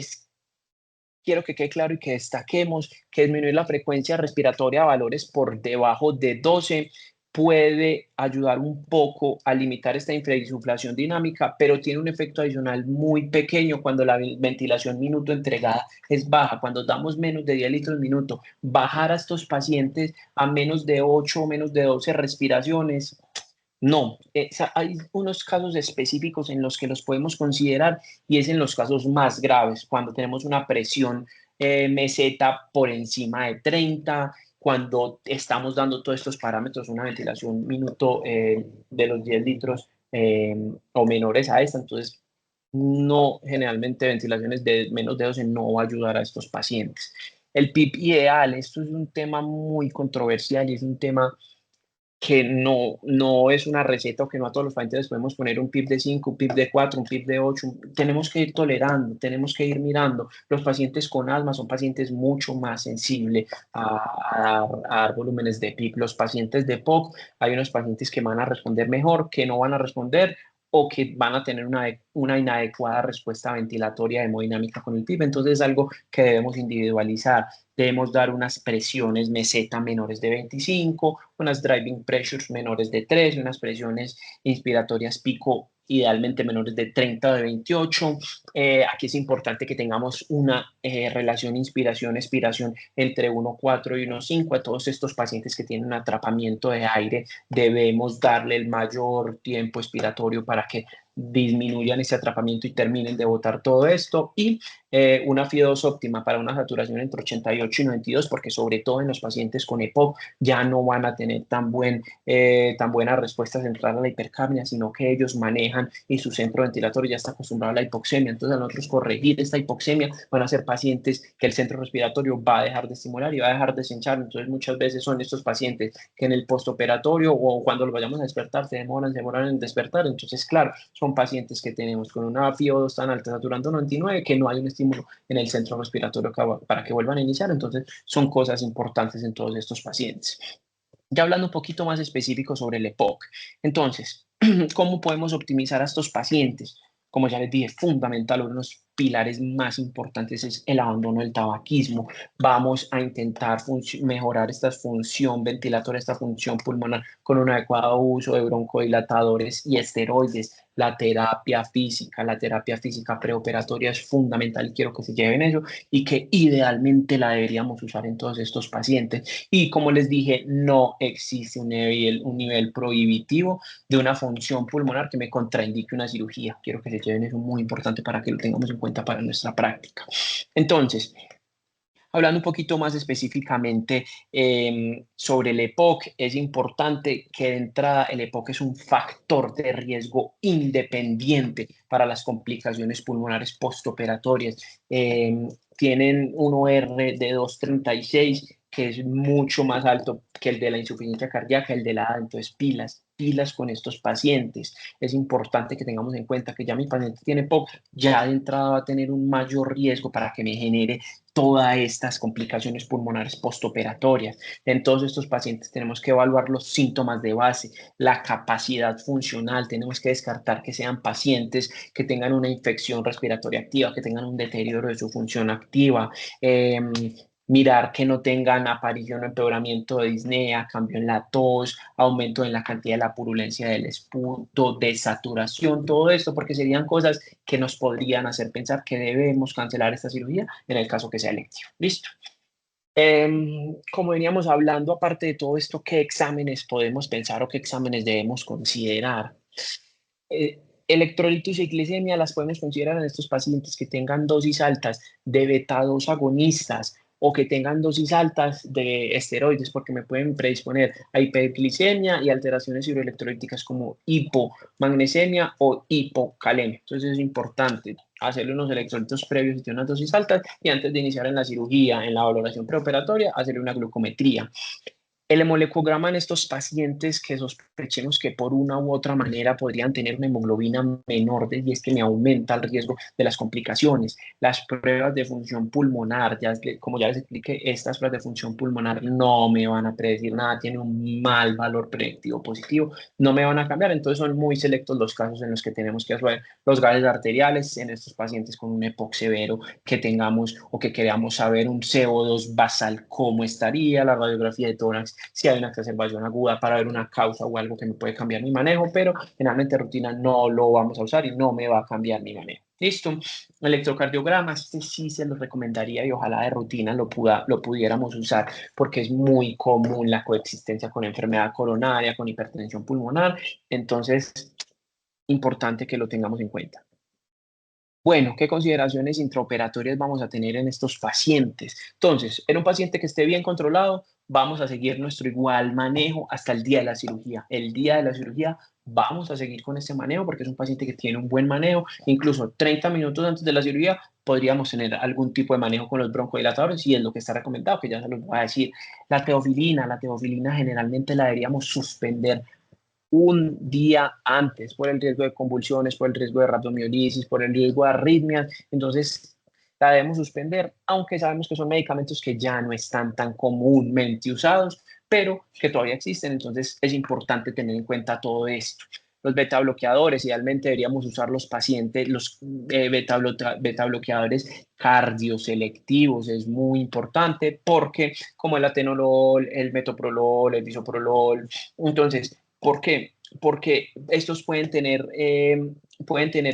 quiero que quede claro y que destaquemos que disminuir la frecuencia respiratoria a valores por debajo de 12 puede ayudar un poco a limitar esta infrainsuflación dinámica, pero tiene un efecto adicional muy pequeño cuando la ventilación minuto entregada es baja. Cuando damos menos de 10 litros minuto, bajar a estos pacientes a menos de 8 o menos de 12 respiraciones, no, hay unos casos específicos en los que los podemos considerar y es en los casos más graves, cuando tenemos una presión meseta por encima de 30, cuando estamos dando todos estos parámetros, una ventilación minuto de los 10 litros o menores a esta, entonces no, generalmente ventilaciones de menos de 12 no va a ayudar a estos pacientes. El PIP ideal, esto es un tema muy controversial y es un tema que no es una receta o que no a todos los pacientes les podemos poner un PIB de 5, un PIB de 4, un PIB de 8. Tenemos que ir tolerando, tenemos que ir mirando. Los pacientes con asma son pacientes mucho más sensibles a dar volúmenes de PIB. Los pacientes de POC, hay unos pacientes que van a responder mejor, que no van a responder o que van a tener una inadecuada respuesta ventilatoria hemodinámica con el PIB. Entonces es algo que debemos individualizar. Debemos dar unas presiones meseta menores de 25, unas driving pressures menores de 3, unas presiones inspiratorias pico idealmente menores de 30 o de 28. Aquí es importante que tengamos una relación inspiración-expiración entre 1,4 y 1,5. A todos estos pacientes que tienen un atrapamiento de aire debemos darle el mayor tiempo expiratorio para que disminuyan ese atrapamiento y terminen de botar todo esto. Y una FI2 óptima para una saturación entre 88 y 92, porque sobre todo en los pacientes con EPOC ya no van a tener tan buena respuesta central a la hipercapnia, sino que ellos manejan y su centro ventilatorio ya está acostumbrado a la hipoxemia. Entonces, a nosotros corregir esta hipoxemia van a ser pacientes que el centro respiratorio va a dejar de estimular y va a dejar de cinchar. Entonces, muchas veces son estos pacientes que en el postoperatorio o cuando los vayamos a despertar se demoran en despertar. Entonces, claro, son pacientes que tenemos con una FiO2 tan alta, saturando 99, que no hay un estímulo en el centro respiratorio para que vuelvan a iniciar. Entonces, son cosas importantes en todos estos pacientes. Ya hablando un poquito más específico sobre el EPOC. Entonces, ¿cómo podemos optimizar a estos pacientes? Como ya les dije, fundamental, unos pilares más importantes es el abandono del tabaquismo. Vamos a intentar mejorar esta función ventilatoria, esta función pulmonar con un adecuado uso de broncodilatadores y esteroides. La terapia física preoperatoria es fundamental, quiero que se lleven eso y que idealmente la deberíamos usar en todos estos pacientes. Y como les dije, no existe un nivel prohibitivo de una función pulmonar que me contraindique una cirugía. Quiero que se lleven eso muy importante para que lo tengamos en cuenta para nuestra práctica. Entonces, hablando un poquito más específicamente sobre el EPOC, es importante que de entrada el EPOC es un factor de riesgo independiente para las complicaciones pulmonares postoperatorias. Tienen un OR de 2,36, que es mucho más alto que el de la insuficiencia cardíaca, el de la ADA. Entonces, pilas con estos pacientes. Es importante que tengamos en cuenta que ya mi paciente tiene EPOC, ya de entrada va a tener un mayor riesgo para que me genere todas estas complicaciones pulmonares postoperatorias. En todos estos pacientes tenemos que evaluar los síntomas de base, la capacidad funcional, tenemos que descartar que sean pacientes que tengan una infección respiratoria activa, que tengan un deterioro de su función activa, mirar que no tengan aparición o empeoramiento de disnea, cambio en la tos, aumento en la cantidad de la purulencia del esputo, desaturación, todo esto, porque serían cosas que nos podrían hacer pensar que debemos cancelar esta cirugía en el caso que sea electivo. Listo. Como veníamos hablando, aparte de todo esto, ¿qué exámenes podemos pensar o qué exámenes debemos considerar? Electrolitos y glicemia las podemos considerar en estos pacientes que tengan dosis altas de beta 2 agonistas o que tengan dosis altas de esteroides, porque me pueden predisponer a hiperglicemia y alteraciones hidroelectrolíticas como hipomagnesemia o hipocalemia. Entonces es importante hacerle unos electrolitos previos si tiene unas dosis altas y antes de iniciar en la cirugía, en la valoración preoperatoria, hacerle una glucometría. El hemolecograma en estos pacientes que sospechemos que por una u otra manera podrían tener una hemoglobina menor de 10, que me aumenta el riesgo de las complicaciones. Las pruebas de función pulmonar, como ya les expliqué, estas pruebas de función pulmonar no me van a predecir nada, tienen un mal valor predictivo positivo, no me van a cambiar, entonces son muy selectos los casos en los que tenemos que hacer los gases arteriales en estos pacientes con un EPOC severo, que tengamos o que queramos saber un CO2 basal, cómo estaría, la radiografía de tórax, si hay una exacerbación aguda para ver una causa o algo que me puede cambiar mi manejo, pero generalmente rutina no lo vamos a usar y no me va a cambiar mi manejo. Listo. Electrocardiograma, este sí se lo recomendaría y ojalá de rutina lo pudiéramos usar porque es muy común la coexistencia con enfermedad coronaria, con hipertensión pulmonar. Entonces, importante que lo tengamos en cuenta. Bueno, ¿qué consideraciones intraoperatorias vamos a tener en estos pacientes? Entonces, en un paciente que esté bien controlado, vamos a seguir nuestro igual manejo hasta el día de la cirugía. El día de la cirugía vamos a seguir con este manejo porque es un paciente que tiene un buen manejo. Incluso 30 minutos antes de la cirugía podríamos tener algún tipo de manejo con los broncodilatadores y es lo que está recomendado, que ya se los voy a decir. La teofilina generalmente la deberíamos suspender un día antes por el riesgo de convulsiones, por el riesgo de rabdomiolisis, por el riesgo de arritmias. Entonces, la debemos suspender, aunque sabemos que son medicamentos que ya no están tan comúnmente usados, pero que todavía existen. Entonces, es importante tener en cuenta todo esto. Los beta bloqueadores, idealmente deberíamos usar los pacientes, los beta bloqueadores cardioselectivos, es muy importante porque como el atenolol, el metoprolol, el bisoprolol, entonces ¿por qué? Porque estos pueden tener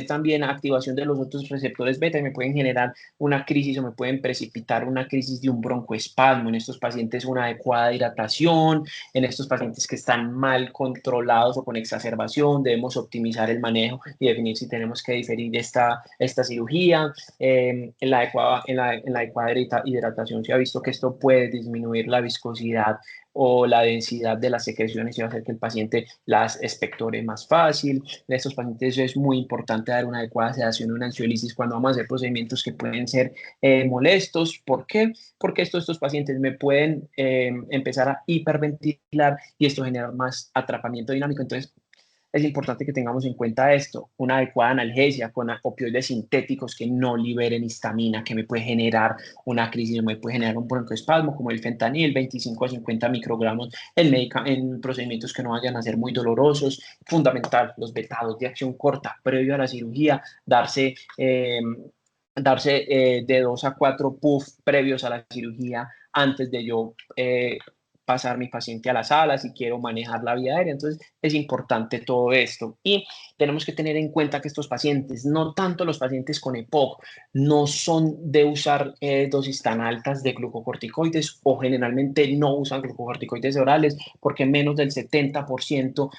también activación de los otros receptores beta y me pueden generar una crisis o me pueden precipitar una crisis de un broncoespasmo. En estos pacientes una adecuada hidratación, en estos pacientes que están mal controlados o con exacerbación, debemos optimizar el manejo y definir si tenemos que diferir esta cirugía. En la adecuada hidratación se ha visto que esto puede disminuir la viscosidad o la densidad de las secreciones y va a hacer que el paciente las expectore más fácil. En estos pacientes es muy importante dar una adecuada sedación, una ansiolisis cuando vamos a hacer procedimientos que pueden ser molestos. ¿Por qué? Porque estos pacientes me pueden empezar a hiperventilar y esto genera más atrapamiento dinámico. Entonces, es importante que tengamos en cuenta esto, una adecuada analgesia con opioides sintéticos que no liberen histamina, que me puede generar una crisis, me puede generar un broncoespasmo, como el fentanil, 25 a 50 microgramos en procedimientos que no vayan a ser muy dolorosos. Fundamental, los vetados de acción corta previo a la cirugía, darse darse de 2 a 4 puff previos a la cirugía antes de yo pasar mi paciente a la sala si quiero manejar la vía aérea. Entonces es importante todo esto y tenemos que tener en cuenta que estos pacientes, no tanto los pacientes con EPOC, no son de usar dosis tan altas de glucocorticoides o generalmente no usan glucocorticoides orales porque menos del 70%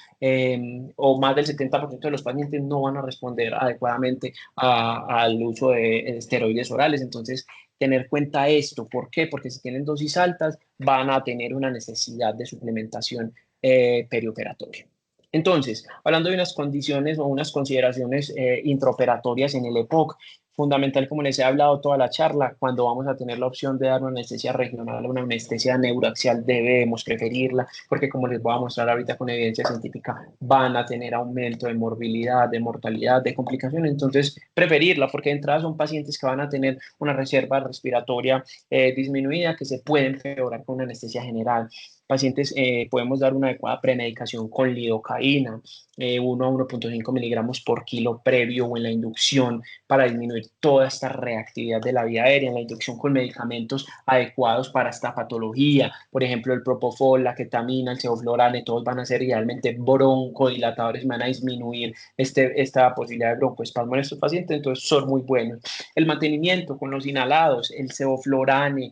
o más del 70% de los pacientes no van a responder adecuadamente al uso de esteroides orales. Entonces, tener cuenta esto. ¿Por qué? Porque si tienen dosis altas, van a tener una necesidad de suplementación perioperatoria. Entonces, hablando de unas condiciones o unas consideraciones intraoperatorias en el EPOC, fundamental, como les he hablado toda la charla, cuando vamos a tener la opción de dar una anestesia regional o una anestesia neuroaxial, debemos preferirla, porque como les voy a mostrar ahorita con evidencia científica, van a tener aumento de morbilidad, de mortalidad, de complicaciones. Entonces, preferirla, porque de entrada son pacientes que van a tener una reserva respiratoria disminuida que se puede empeorar con una anestesia general. Pacientes, podemos dar una adecuada premedicación con lidocaína, 1 a 1.5 miligramos por kilo previo o en la inducción para disminuir toda esta reactividad de la vía aérea, en la inducción con medicamentos adecuados para esta patología, por ejemplo, el propofol, la ketamina, el sevoflurane, todos van a ser idealmente broncodilatadores, van a disminuir esta posibilidad de broncoespasmo en estos pacientes, entonces son muy buenos. El mantenimiento con los inhalados, el sevoflurane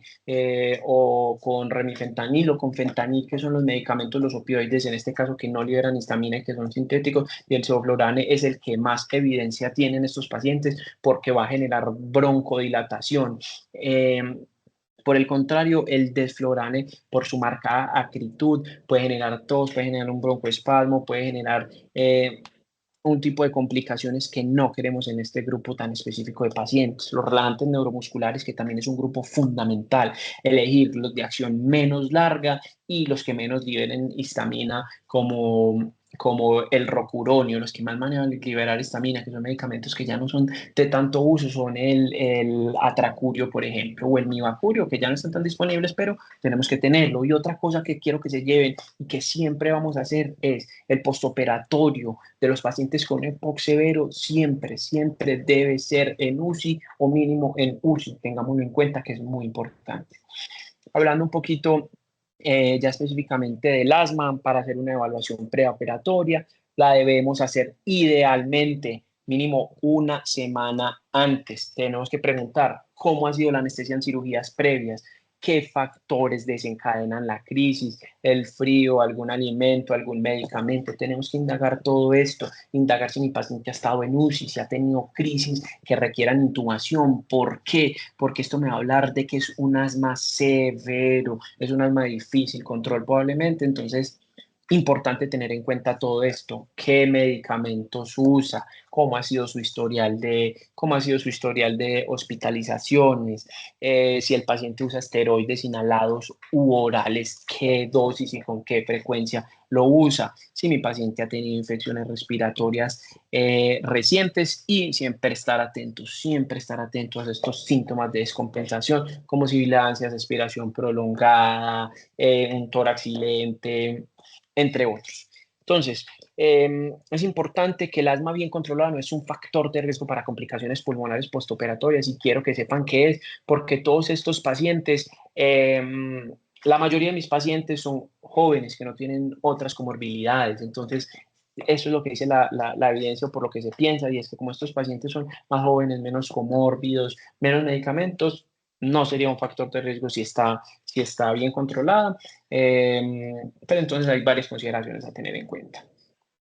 o con remifentanil o con fentanil, que son los medicamentos, los opioides, en este caso que no liberan histamina y que son sintéticos, y el sevoflurane es el que más evidencia tiene en estos pacientes porque va a generar broncodilatación. Por el contrario, el desflorane, por su marcada acritud, puede generar tos, puede generar un broncoespasmo, puede generar un tipo de complicaciones que no queremos en este grupo tan específico de pacientes. Los relajantes neuromusculares, que también es un grupo fundamental, elegir los de acción menos larga y los que menos liberen histamina, como el rocuronio, los que más manejan liberar histamina, que son medicamentos que ya no son de tanto uso, son el atracurio, por ejemplo, o el mivacurio, que ya no están tan disponibles, pero tenemos que tenerlo. Y otra cosa que quiero que se lleven y que siempre vamos a hacer es el postoperatorio de los pacientes con EPOC severo, siempre, siempre debe ser en UCI o mínimo en UCI. Tengámoslo en cuenta que es muy importante. Hablando un poquito ya específicamente del asma, para hacer una evaluación preoperatoria, la debemos hacer idealmente mínimo una semana antes. Tenemos que preguntar cómo ha sido la anestesia en cirugías previas, qué factores desencadenan la crisis, el frío, algún alimento, algún medicamento. Tenemos que indagar todo esto, indagar si mi paciente ha estado en UCI, si ha tenido crisis que requieran intubación. ¿Por qué? Porque esto me va a hablar de que es un asma severo, es un asma de difícil control probablemente. Entonces, importante tener en cuenta todo esto, qué medicamentos usa, cómo ha sido su historial de hospitalizaciones, si el paciente usa esteroides inhalados u orales, qué dosis y con qué frecuencia lo usa, si mi paciente ha tenido infecciones respiratorias recientes y siempre estar atentos a estos síntomas de descompensación, como sibilancias, expiración prolongada, un tórax silente, entre otros. Entonces, es importante que el asma bien controlada no es un factor de riesgo para complicaciones pulmonares postoperatorias y quiero que sepan que es porque todos estos pacientes, la mayoría de mis pacientes son jóvenes que no tienen otras comorbilidades, entonces eso es lo que dice la evidencia por lo que se piensa y es que como estos pacientes son más jóvenes, menos comórbidos, menos medicamentos, no sería un factor de riesgo si está bien controlada. Pero entonces hay varias consideraciones a tener en cuenta.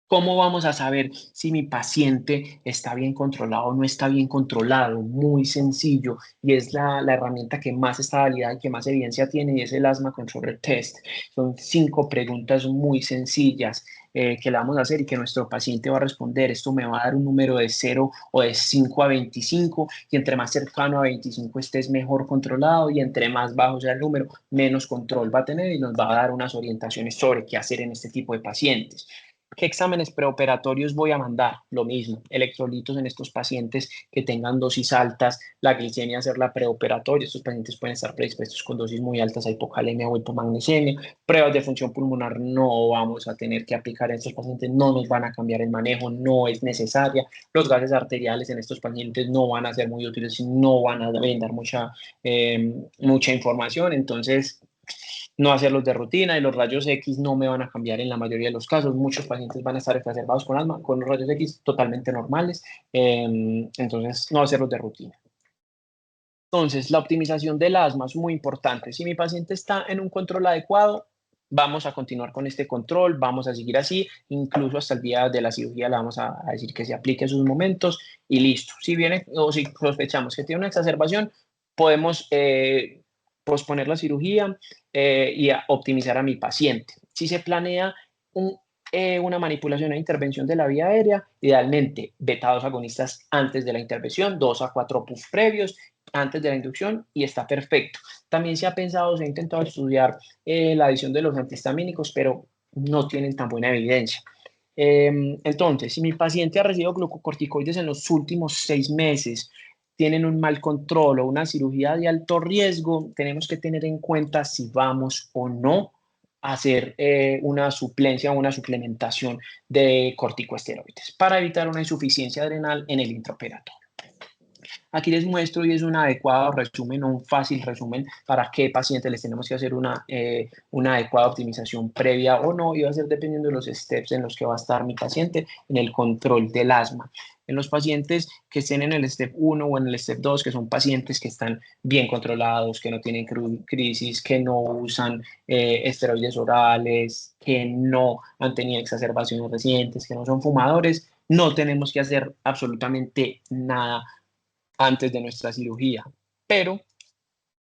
¿Cómo vamos a saber si mi paciente está bien controlado o no está bien controlado? Muy sencillo y es la herramienta que más está validada y que más evidencia tiene y es el Asthma Controller Test. Son 5 preguntas muy sencillas que le vamos a hacer y que nuestro paciente va a responder. Esto me va a dar un número de 0 o de 5 a 25 y entre más cercano a 25 estés mejor controlado y entre más bajo sea el número, menos control va a tener y nos va a dar unas orientaciones sobre qué hacer en este tipo de pacientes. ¿Qué exámenes preoperatorios voy a mandar? Lo mismo, electrolitos en estos pacientes que tengan dosis altas, la glicemia hacerla preoperatoria. Estos pacientes pueden estar predispuestos con dosis muy altas a hipocalemia o hipomagnesemia. Pruebas de función pulmonar no vamos a tener que aplicar en estos pacientes, no nos van a cambiar el manejo, no es necesaria. Los gases arteriales en estos pacientes no van a ser muy útiles y no van a brindar mucha información. Entonces, no hacerlos de rutina y los rayos X no me van a cambiar en la mayoría de los casos. Muchos pacientes van a estar exacerbados con asma, con los rayos X totalmente normales, entonces no hacerlos de rutina. Entonces, la optimización del asma es muy importante. Si mi paciente está en un control adecuado, vamos a continuar con este control, vamos a seguir así, incluso hasta el día de la cirugía le vamos a decir que se aplique sus momentos y listo. Si viene o si sospechamos que tiene una exacerbación, podemos posponer la cirugía y optimizar a mi paciente. Si se planea un, una manipulación e intervención de la vía aérea, idealmente beta-2 agonistas antes de la intervención, 2 a 4 puff previos antes de la inducción y está perfecto. También se ha pensado, se ha intentado estudiar la adición de los antihistamínicos, pero no tienen tan buena evidencia. Entonces, si mi paciente ha recibido glucocorticoides en los últimos 6 meses, tienen un mal control o una cirugía de alto riesgo, tenemos que tener en cuenta si vamos o no a hacer una suplencia o una suplementación de corticosteroides para evitar una insuficiencia adrenal en el intraoperatorio. Aquí les muestro y es un adecuado resumen, un fácil resumen para qué pacientes les tenemos que hacer una adecuada optimización previa o no, y va a ser dependiendo de los steps en los que va a estar mi paciente en el control del asma. En los pacientes que estén en el step 1 o en el step 2, que son pacientes que están bien controlados, que no tienen crisis, que no usan esteroides orales, que no han tenido exacerbaciones recientes, que no son fumadores, no tenemos que hacer absolutamente nada antes de nuestra cirugía. Pero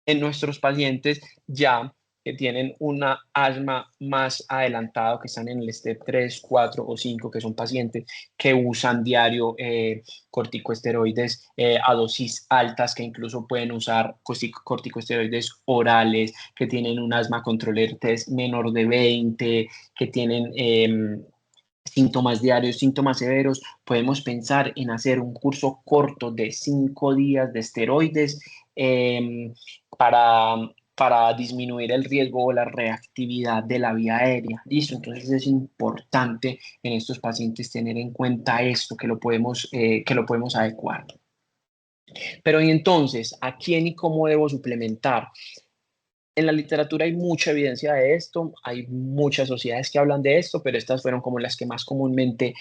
en nuestros pacientes ya que tienen una asma más adelantado, que están en el step 3, 4 o 5, que son pacientes que usan diario corticosteroides a dosis altas, que incluso pueden usar corticosteroides orales, que tienen un asma controller test menor de 20, que tienen síntomas diarios, síntomas severos, podemos pensar en hacer un curso corto de 5 días de esteroides eh, para, para disminuir el riesgo o la reactividad de la vía aérea. Listo, entonces es importante en estos pacientes tener en cuenta esto, que lo podemos adecuar. Pero y entonces, ¿a quién y cómo debo suplementar? En la literatura hay mucha evidencia de esto, hay muchas sociedades que hablan de esto, pero estas fueron como las que más comúnmente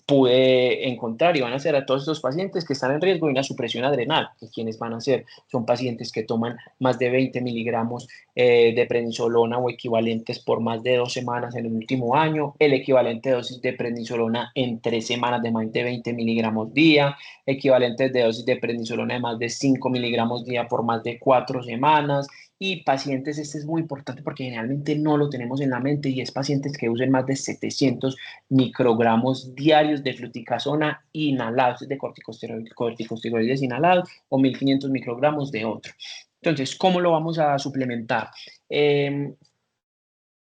pude encontrar y van a ser a todos estos pacientes que están en riesgo de una supresión adrenal. ¿Y quienes van a ser? Son pacientes que toman más de 20 miligramos de prednisolona o equivalentes por más de 2 semanas en el último año, el equivalente de dosis de prednisolona en 3 semanas de más de 20 miligramos día, equivalentes de dosis de prednisolona de más de 5 miligramos día por más de 4 semanas, y pacientes, este es muy importante porque generalmente no lo tenemos en la mente, y es pacientes que usen más de 700 microgramos diarios de fluticasona inhalados, de corticosteroides inhalados, o 1500 microgramos de otro. Entonces, ¿cómo lo vamos a suplementar?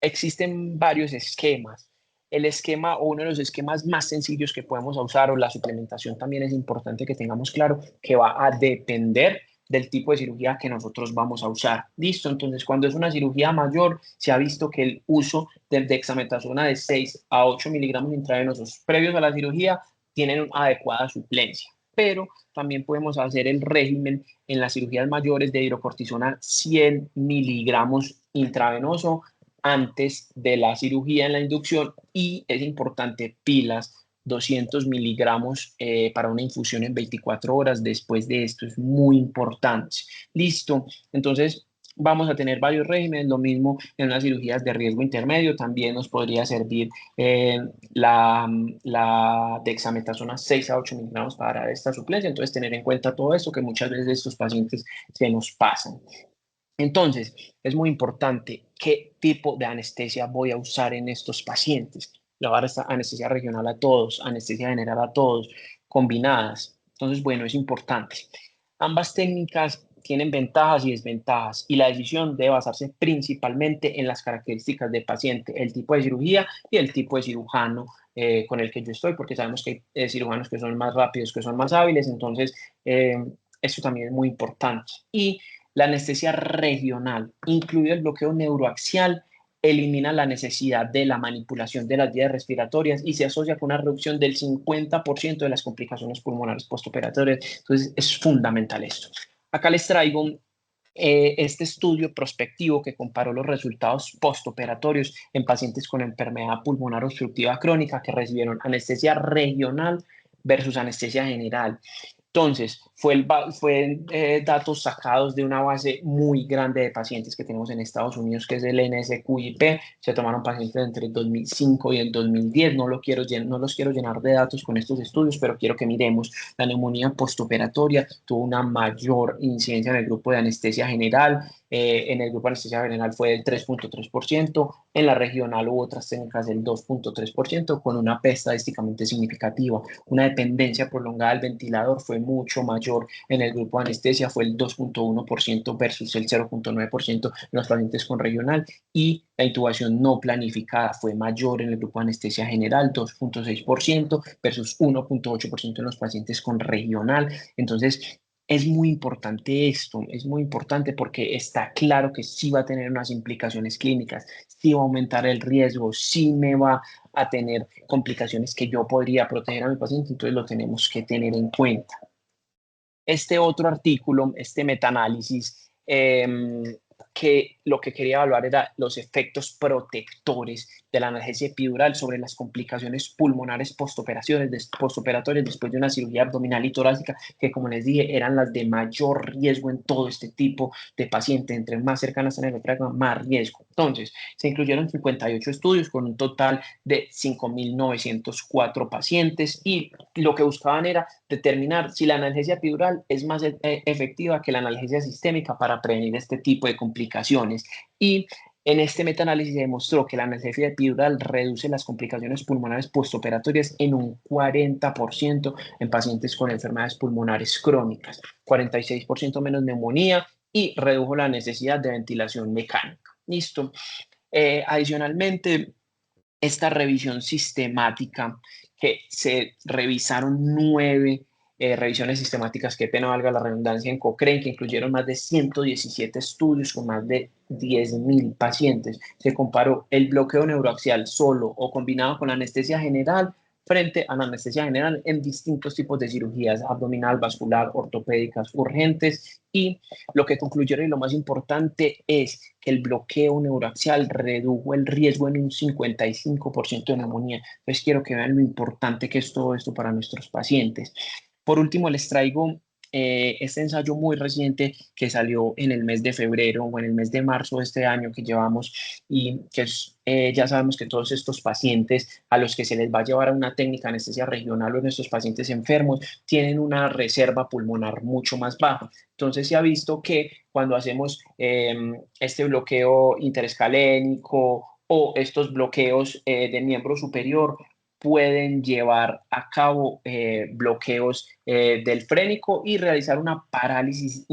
Existen varios esquemas. El esquema o uno de los esquemas más sencillos que podemos usar, o la suplementación también es importante que tengamos claro que va a depender del tipo de cirugía que nosotros vamos a usar. Listo, entonces cuando es una cirugía mayor, se ha visto que el uso del dexametasona de 6 a 8 miligramos intravenosos previos a la cirugía tienen una adecuada suplencia. Pero también podemos hacer el régimen en las cirugías mayores de hidrocortisona 100 miligramos intravenoso antes de la cirugía en la inducción, y es importante pilas 200 miligramos para una infusión en 24 horas después de esto, es muy importante. Listo, entonces vamos a tener varios regímenes, lo mismo en las cirugías de riesgo intermedio, también nos podría servir la dexametasona 6 a 8 miligramos para esta suplencia, entonces tener en cuenta todo esto que muchas veces estos pacientes se nos pasan. Entonces, es muy importante qué tipo de anestesia voy a usar en estos pacientes. Le voy a dar esta anestesia regional a todos, anestesia general a todos, combinadas. Entonces, bueno, es importante. Ambas técnicas tienen ventajas y desventajas y la decisión debe basarse principalmente en las características del paciente, el tipo de cirugía y el tipo de cirujano con el que yo estoy, porque sabemos que hay cirujanos que son más rápidos, que son más hábiles, entonces eso también es muy importante. Y la anestesia regional, incluido el bloqueo neuroaxial, elimina la necesidad de la manipulación de las vías respiratorias y se asocia con una reducción del 50% de las complicaciones pulmonares postoperatorias. Entonces, es fundamental esto. Acá les traigo este estudio prospectivo que comparó los resultados postoperatorios en pacientes con enfermedad pulmonar obstructiva crónica que recibieron anestesia regional versus anestesia general. Entonces, fue datos sacados de una base muy grande de pacientes que tenemos en Estados Unidos, que es el NSQIP. Se tomaron pacientes entre el 2005 y el 2010. No los quiero llenar de datos con estos estudios, pero quiero que miremos. La neumonía postoperatoria tuvo una mayor incidencia en el grupo de anestesia general. En el grupo de anestesia general fue del 3.3%. En la regional hubo otras técnicas del 2.3%, con una P estadísticamente significativa. Una dependencia prolongada del ventilador fue mucho mayor en el grupo de anestesia, fue el 2.1% versus el 0.9% en los pacientes con regional, y la intubación no planificada fue mayor en el grupo de anestesia general, 2.6% versus 1.8% en los pacientes con regional. Entonces, es muy importante esto, es muy importante porque está claro que sí va a tener unas implicaciones clínicas, sí va a aumentar el riesgo, sí me va a tener complicaciones que yo podría proteger a mi paciente, entonces lo tenemos que tener en cuenta. Este otro artículo, este metaanálisis, que lo que quería evaluar era los efectos protectores de la analgesia epidural sobre las complicaciones pulmonares postoperatorias después de una cirugía abdominal y torácica, que como les dije, eran las de mayor riesgo en todo este tipo de pacientes. Entre más cercanas a la diafragma, más riesgo. Entonces, se incluyeron 58 estudios con un total de 5.904 pacientes y lo que buscaban era determinar si la analgesia epidural es más efectiva que la analgesia sistémica para prevenir este tipo de complicaciones. Y en este metaanálisis se demostró que la analgesia epidural reduce las complicaciones pulmonares postoperatorias en un 40% en pacientes con enfermedades pulmonares crónicas, 46% menos neumonía y redujo la necesidad de ventilación mecánica. Listo. Adicionalmente, esta revisión sistemática, que se revisaron 9 revisiones sistemáticas, que pena valga la redundancia, en Cochrane, que incluyeron más de 117 estudios con más de 10.000 pacientes. Se comparó el bloqueo neuroaxial solo o combinado con la anestesia general frente a la anestesia general en distintos tipos de cirugías: abdominal, vascular, ortopédicas, urgentes, y lo que concluyeron y lo más importante es que el bloqueo neuroaxial redujo el riesgo en un 55% de neumonía. Entonces quiero que vean lo importante que es todo esto para nuestros pacientes. Por último, les traigo este ensayo muy reciente que salió en el mes de febrero o en el mes de marzo de este año que llevamos, y que es, ya sabemos que todos estos pacientes a los que se les va a llevar a una técnica de anestesia regional o nuestros pacientes enfermos tienen una reserva pulmonar mucho más baja. Entonces se ha visto que cuando hacemos este bloqueo interescalénico o estos bloqueos del miembro superior, pueden llevar a cabo bloqueos del frénico y realizar una parálisis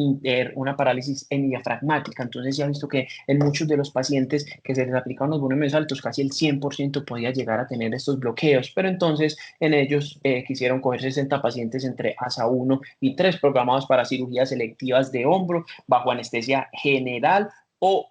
hemidiafragmática. Entonces se ha visto que en muchos de los pacientes que se les aplicaron los volúmenes altos, casi el 100% podía llegar a tener estos bloqueos, pero entonces en ellos quisieron coger 60 pacientes entre ASA 1 y 3 programados para cirugías selectivas de hombro bajo anestesia general o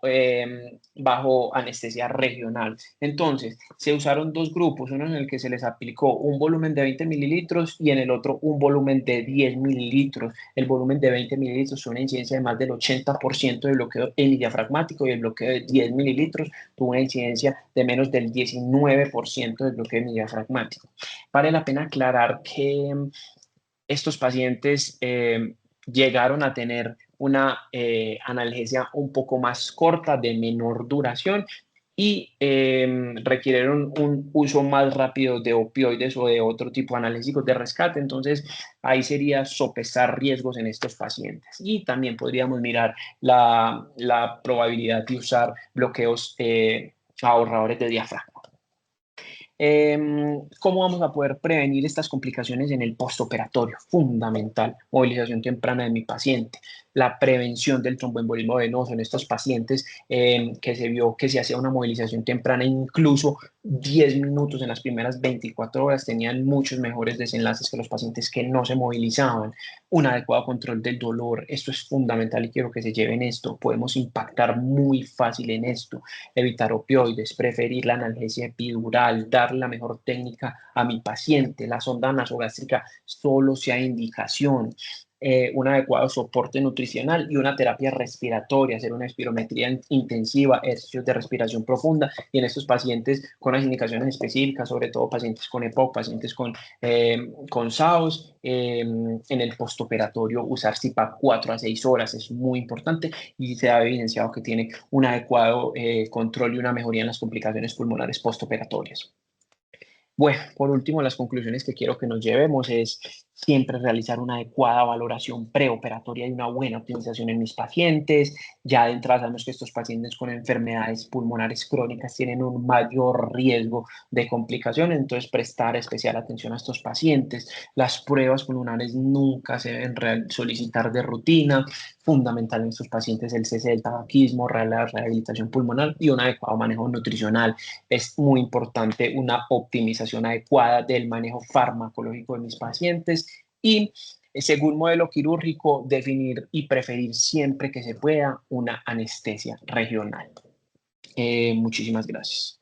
bajo anestesia regional. Entonces, se usaron dos grupos, uno en el que se les aplicó un volumen de 20 mililitros y en el otro un volumen de 10 mililitros. El volumen de 20 mililitros tuvo una incidencia de más del 80% de bloqueo hemidiafragmático, y el bloqueo de 10 mililitros tuvo una incidencia de menos del 19% del bloqueo hemidiafragmático. Vale la pena aclarar que estos pacientes llegaron a tener una analgesia un poco más corta, de menor duración, y requirieron un uso más rápido de opioides o de otro tipo de analgésicos de rescate. Entonces, ahí sería sopesar riesgos en estos pacientes. Y también podríamos mirar la probabilidad de usar bloqueos ahorradores de diafragma. ¿Cómo vamos a poder prevenir estas complicaciones en el postoperatorio? Fundamental, movilización temprana de mi paciente. la prevención del tromboembolismo venoso en estos pacientes, que se vio que se hacía una movilización temprana, incluso 10 minutos en las primeras 24 horas, tenían muchos mejores desenlaces que los pacientes que no se movilizaban. Un adecuado control del dolor, esto es fundamental y quiero que se lleven esto. Podemos impactar muy fácil en esto. Evitar opioides, preferir la analgesia epidural, dar la mejor técnica a mi paciente. La sonda nasogástrica solo sea indicación. Un adecuado soporte nutricional y una terapia respiratoria, hacer una espirometría intensiva, ejercicios de respiración profunda y en estos pacientes con las indicaciones específicas, sobre todo pacientes con EPOC, pacientes con SAOS, en el postoperatorio usar CPAP 4 a 6 horas es muy importante y se ha evidenciado que tiene un adecuado control y una mejoría en las complicaciones pulmonares postoperatorias. Bueno, por último, las conclusiones que quiero que nos llevemos es siempre realizar una adecuada valoración preoperatoria y una buena optimización en mis pacientes. Ya de entrada sabemos que estos pacientes con enfermedades pulmonares crónicas tienen un mayor riesgo de complicaciones, entonces prestar especial atención a estos pacientes. Las pruebas pulmonares nunca se deben solicitar de rutina. Fundamental en estos pacientes el cese del tabaquismo, la rehabilitación pulmonar y un adecuado manejo nutricional. Es muy importante una optimización adecuada del manejo farmacológico de mis pacientes y, según modelo quirúrgico, definir y preferir siempre que se pueda una anestesia regional. Muchísimas gracias.